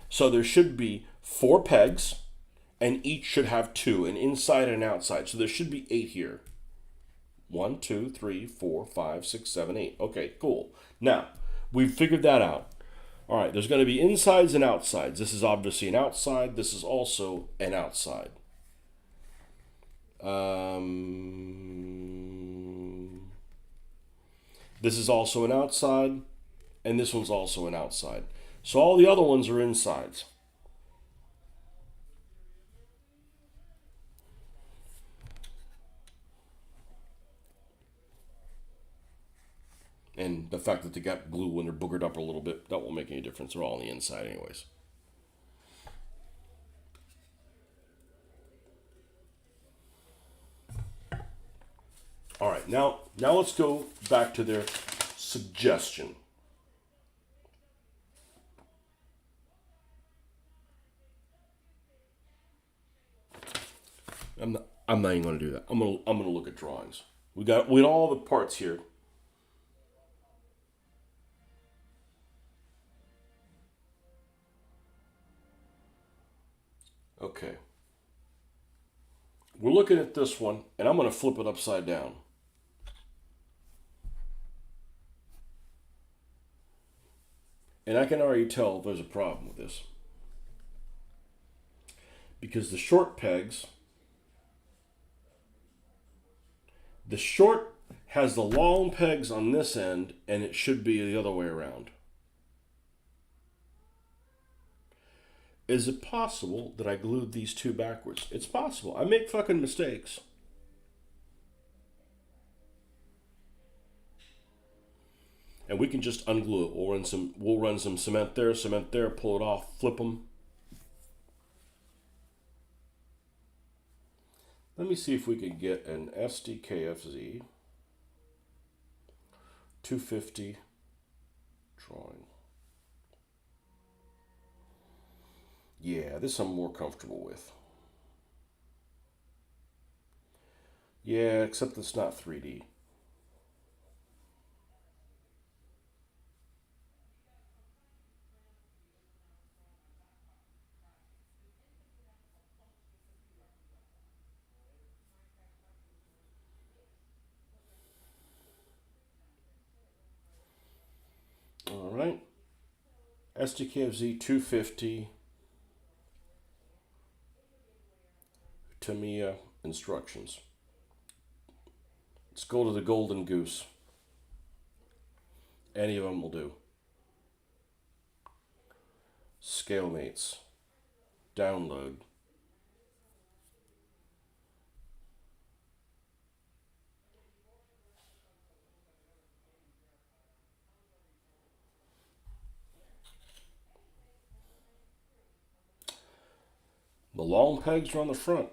So there should be 4 pegs, and each should have 2, an inside and an outside. So there should be 8 here. 1, 2, 3, 4, 5, 6, 7, 8. Okay, cool. Now, we've figured that out. All right, there's going to be insides and outsides. This is obviously an outside. This is also an outside. This is also an outside, and this one's also an outside. So all the other ones are insides. And the fact that they got blue when they're boogered up a little bit, that won't make any difference. They're all on the inside anyways. All right, now let's go back to their suggestion. I'm not even going to do that. I'm going to look at drawings. We got all the parts here. Okay. We're looking at this one, and I'm going to flip it upside down. And I can already tell there's a problem with this. Because the short has the long pegs on this end, and it should be the other way around. Is it possible that I glued these two backwards? It's possible. I make fucking mistakes. And we can just unglue it. We'll run some cement there, pull it off, flip them. Let me see if we can get an SDKFZ 250 drawing. Yeah, this I'm more comfortable with. Yeah, except it's not 3D. All right. SDKFZ 250 Tamiya instructions. Let's go to the Golden Goose. Any of them will do. Scalemates. Download. The long pegs are on the front.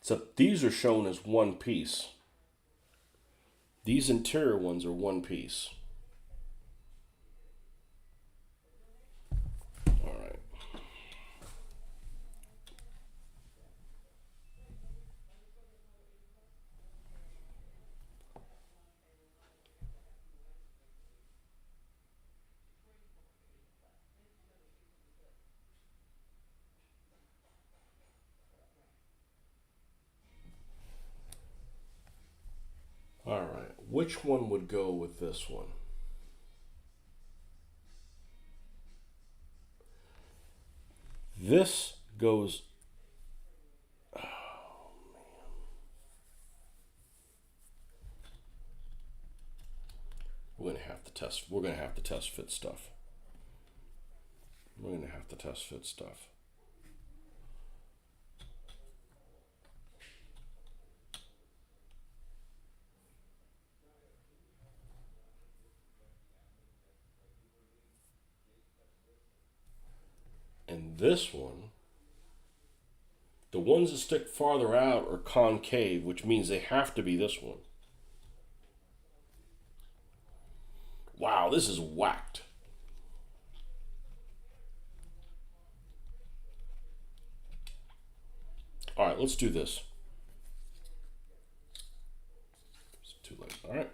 Except but these are shown as one piece. These interior ones are one piece. All right. All right. Which one would go with this one? This goes. Oh, man. We're gonna have to test. We're gonna have to test fit stuff. We're gonna have to test fit stuff. And this one, the ones that stick farther out are concave, which means they have to be this one. Wow, this is whacked. All right, let's do this. It's too late. All right.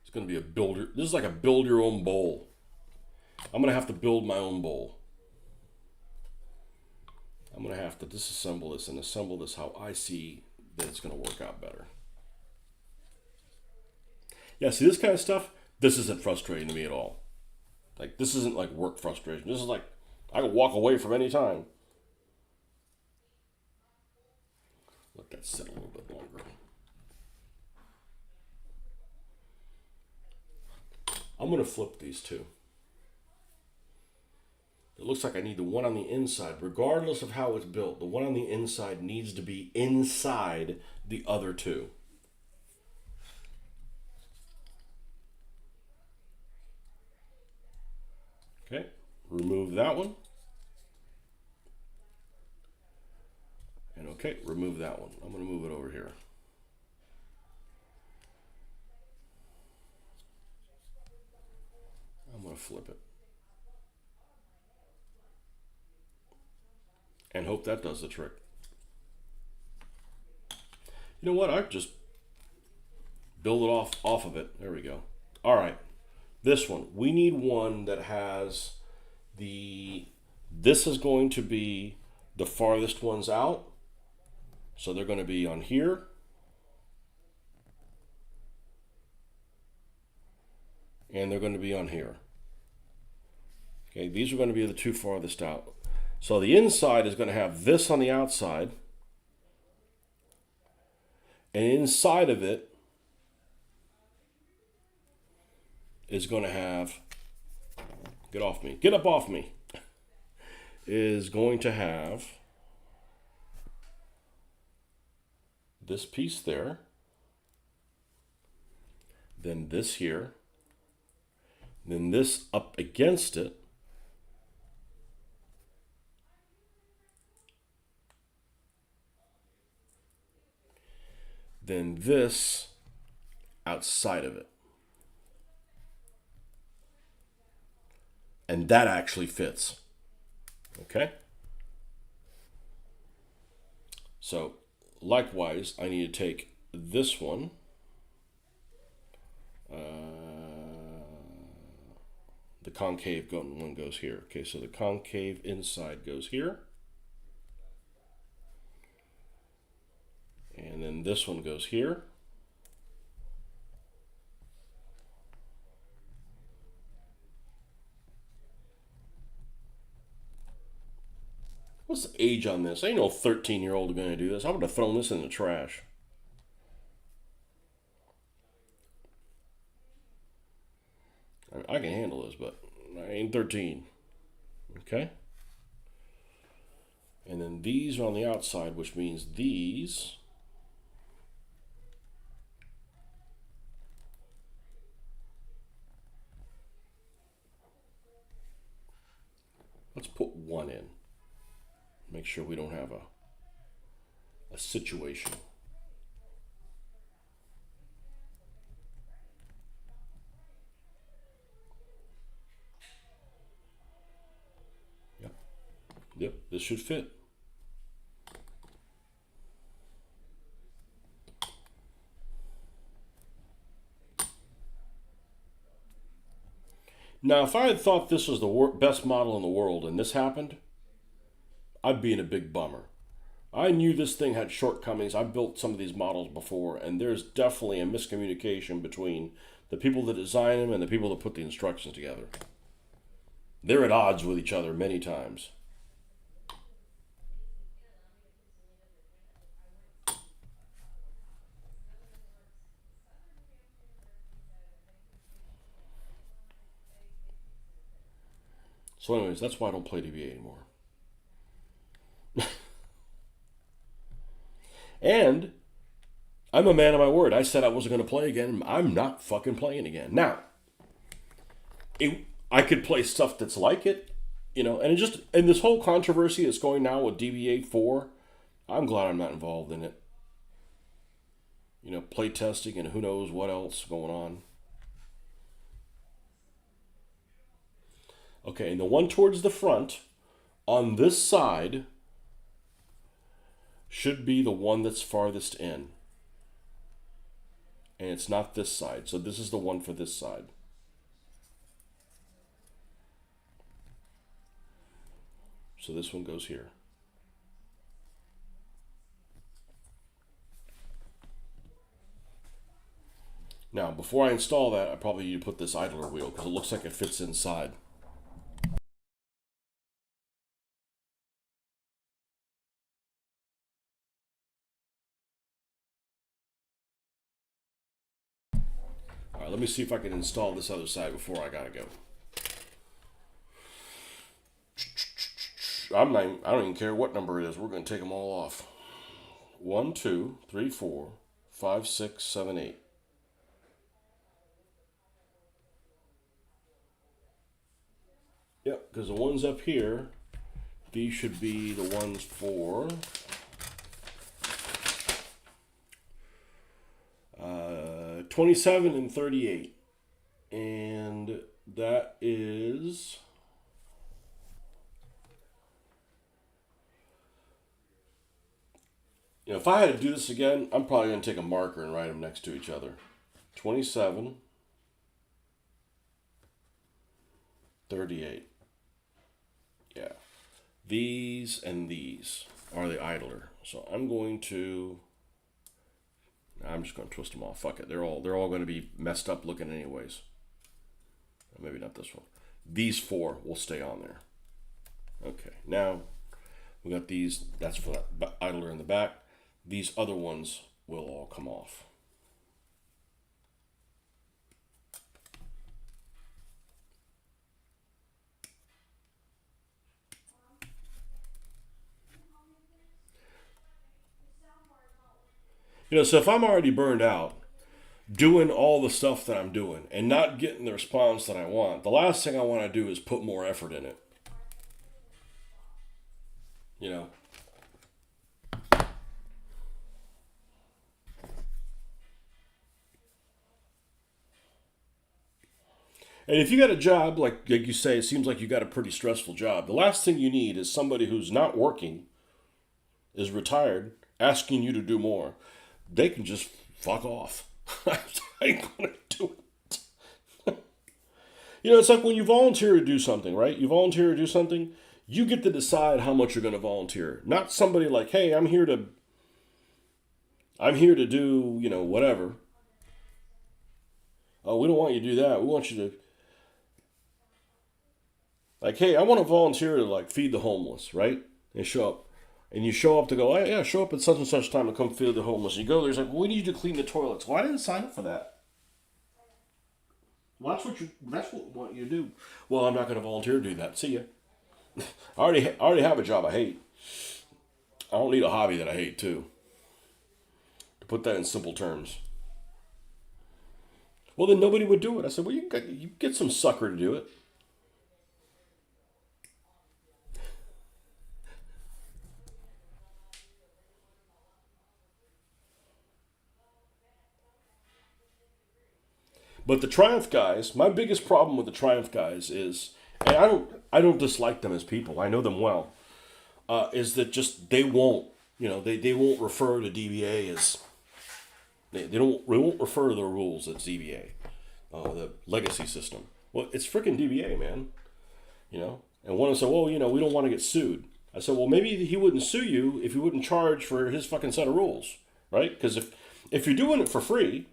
It's going to be a builder. This is like a build your own bowl. I'm going to have to build my own bowl. I'm going to have to disassemble this and assemble this how I see that it's going to work out better. Yeah, see this kind of stuff, this isn't frustrating to me at all. Like, this isn't like work frustration. This is like, I can walk away from any time. Let that sit a little bit longer. I'm going to flip these two. It looks like I need the one on the inside. Regardless of how it's built, the one on the inside needs to be inside the other two. Okay, remove that one. And okay, remove that one. I'm going to move it over here. I'm going to flip it. And hope that does the trick. You know what? I just build it off of it. There we go. All right. This one. We need one that has the... This is going to be the farthest ones out. So they're going to be on here. And they're going to be on here. Okay, these are going to be the two farthest out. So the inside is going to have this on the outside. And inside of it is going to have, get off me, get up off me, is going to have this piece there. Then this here. Then this up against it. Then this outside of it. And that actually fits. Okay? So, likewise, I need to take this one. The concave one goes here. Okay, so the concave inside goes here. And then this one goes here. What's the age on this? Ain't no 13-year-old going to do this. I would have thrown this in the trash. I can handle this, but I ain't 13. Okay? And then these are on the outside, which means these one in. Make sure we don't have a situation. Yep. Yep, this should fit. Now, if I had thought this was the best model in the world and this happened, I'd be in a big bummer. I knew this thing had shortcomings. I've built some of these models before, and there's definitely a miscommunication between the people that design them and the people that put the instructions together. They're at odds with each other many times. So anyways, that's why I don't play DBA anymore. And I'm a man of my word. I said I wasn't going to play again. I'm not fucking playing again. Now, I could play stuff that's like it, and this whole controversy that's going now with DBA 4, I'm glad I'm not involved in it. Play testing and who knows what else going on. Okay, and the one towards the front on this side should be the one that's farthest in. And it's not this side, so this is the one for this side. So this one goes here. Now, before I install that, I probably need to put this idler wheel because it looks like it fits inside. All right, let me see if I can install this other side before I gotta go. I don't even care what number it is. We're gonna take them all off. 1, 2, 3, 4, 5, 6, 7, 8. Yep, because the ones up here, these should be the ones for 27 and 38. And that is if I had to do this again, I'm probably going to take a marker and write them next to each other. 27, 38. Yeah. These and these are the idler. So I'm just going to twist them off. Fuck it. They're all going to be messed up looking anyways. Maybe not this one. These 4 will stay on there. Okay. Now we got these. That's for that idler in the back. These other ones will all come off. So if I'm already burned out, doing all the stuff that I'm doing and not getting the response that I want, the last thing I want to do is put more effort in it. And if you got a job, like you say, it seems like you got a pretty stressful job. The last thing you need is somebody who's not working, is retired, asking you to do more. They can just fuck off. I ain't gonna do it. It's like when you volunteer to do something, right? You volunteer to do something, you get to decide how much you're gonna volunteer. Not somebody like, hey, I'm here to do, whatever. Oh, we don't want you to do that. We want you to hey, I want to volunteer to feed the homeless, right? And show up. And you show up to go, yeah, show up at such and such time to come feed the homeless. And you go there, it's like, well, we need you to clean the toilets. Well, I didn't sign up for that. Well, that's what I want you to do. Well, I'm not going to volunteer to do that. See ya. I already have a job I hate. I don't need a hobby that I hate too. To put that in simple terms. Well, then nobody would do it. I said, well, you get some sucker to do it. But the Triumph guys, my biggest problem with the Triumph guys is, and I don't dislike them as people. I know them well. Is that just they won't, they won't refer to DBA as they won't refer to the rules as DBA, the legacy system. Well, it's freaking DBA, man. And one will say, well, we don't want to get sued. I said, well, maybe he wouldn't sue you if he wouldn't charge for his fucking set of rules, right? Because if you're doing it for free,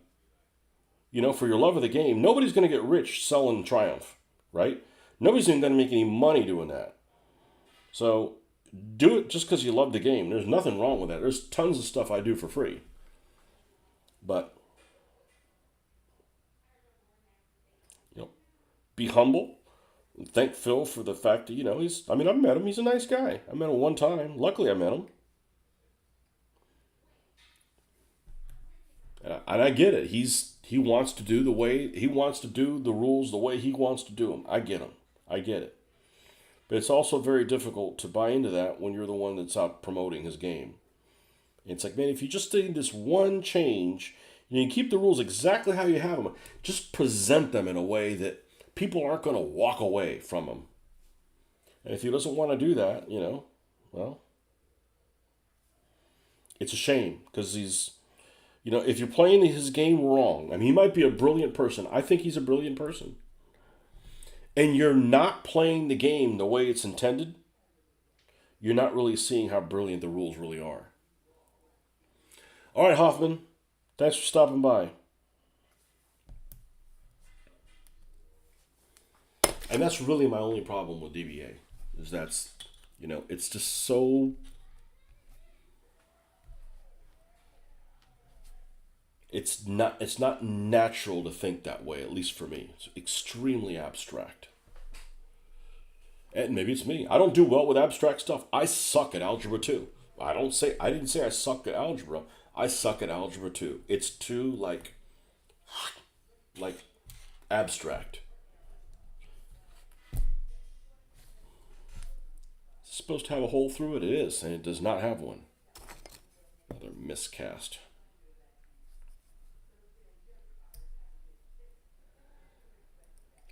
for your love of the game, nobody's going to get rich selling Triumph, right? Nobody's even going to make any money doing that. So do it just because you love the game. There's nothing wrong with that. There's tons of stuff I do for free. But, be humble. Thank Phil for the fact that, I've met him. He's a nice guy. I met him one time. Luckily, I met him. And I get it. He wants to do the rules the way he wants to do them. I get him. I get it. But it's also very difficult to buy into that when you're the one that's out promoting his game. It's like, man, if you just did this one change, you keep the rules exactly how you have them, just present them in a way that people aren't going to walk away from them. And if he doesn't want to do that, well, it's a shame because he's, if you're playing his game wrong, he might be a brilliant person. I think he's a brilliant person. And you're not playing the game the way it's intended, you're not really seeing how brilliant the rules really are. All right, Hoffman, thanks for stopping by. And that's really my only problem with DBA, is that's, it's just so... It's not natural to think that way, at least for me. It's extremely abstract. And maybe it's me. I don't do well with abstract stuff. I suck at Algebra 2. I didn't say I suck at algebra. I suck at Algebra 2. It's too, like abstract. It's supposed to have a hole through it. It is, and it does not have one. Another miscast.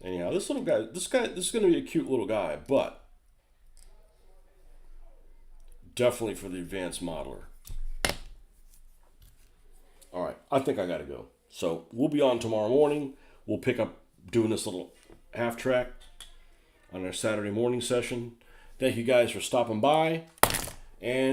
Anyhow, this is going to be a cute little guy, but definitely for the advanced modeler. All right, I think I got to go. So we'll be on tomorrow morning. We'll pick up doing this little half track on our Saturday morning session. Thank you guys for stopping by, and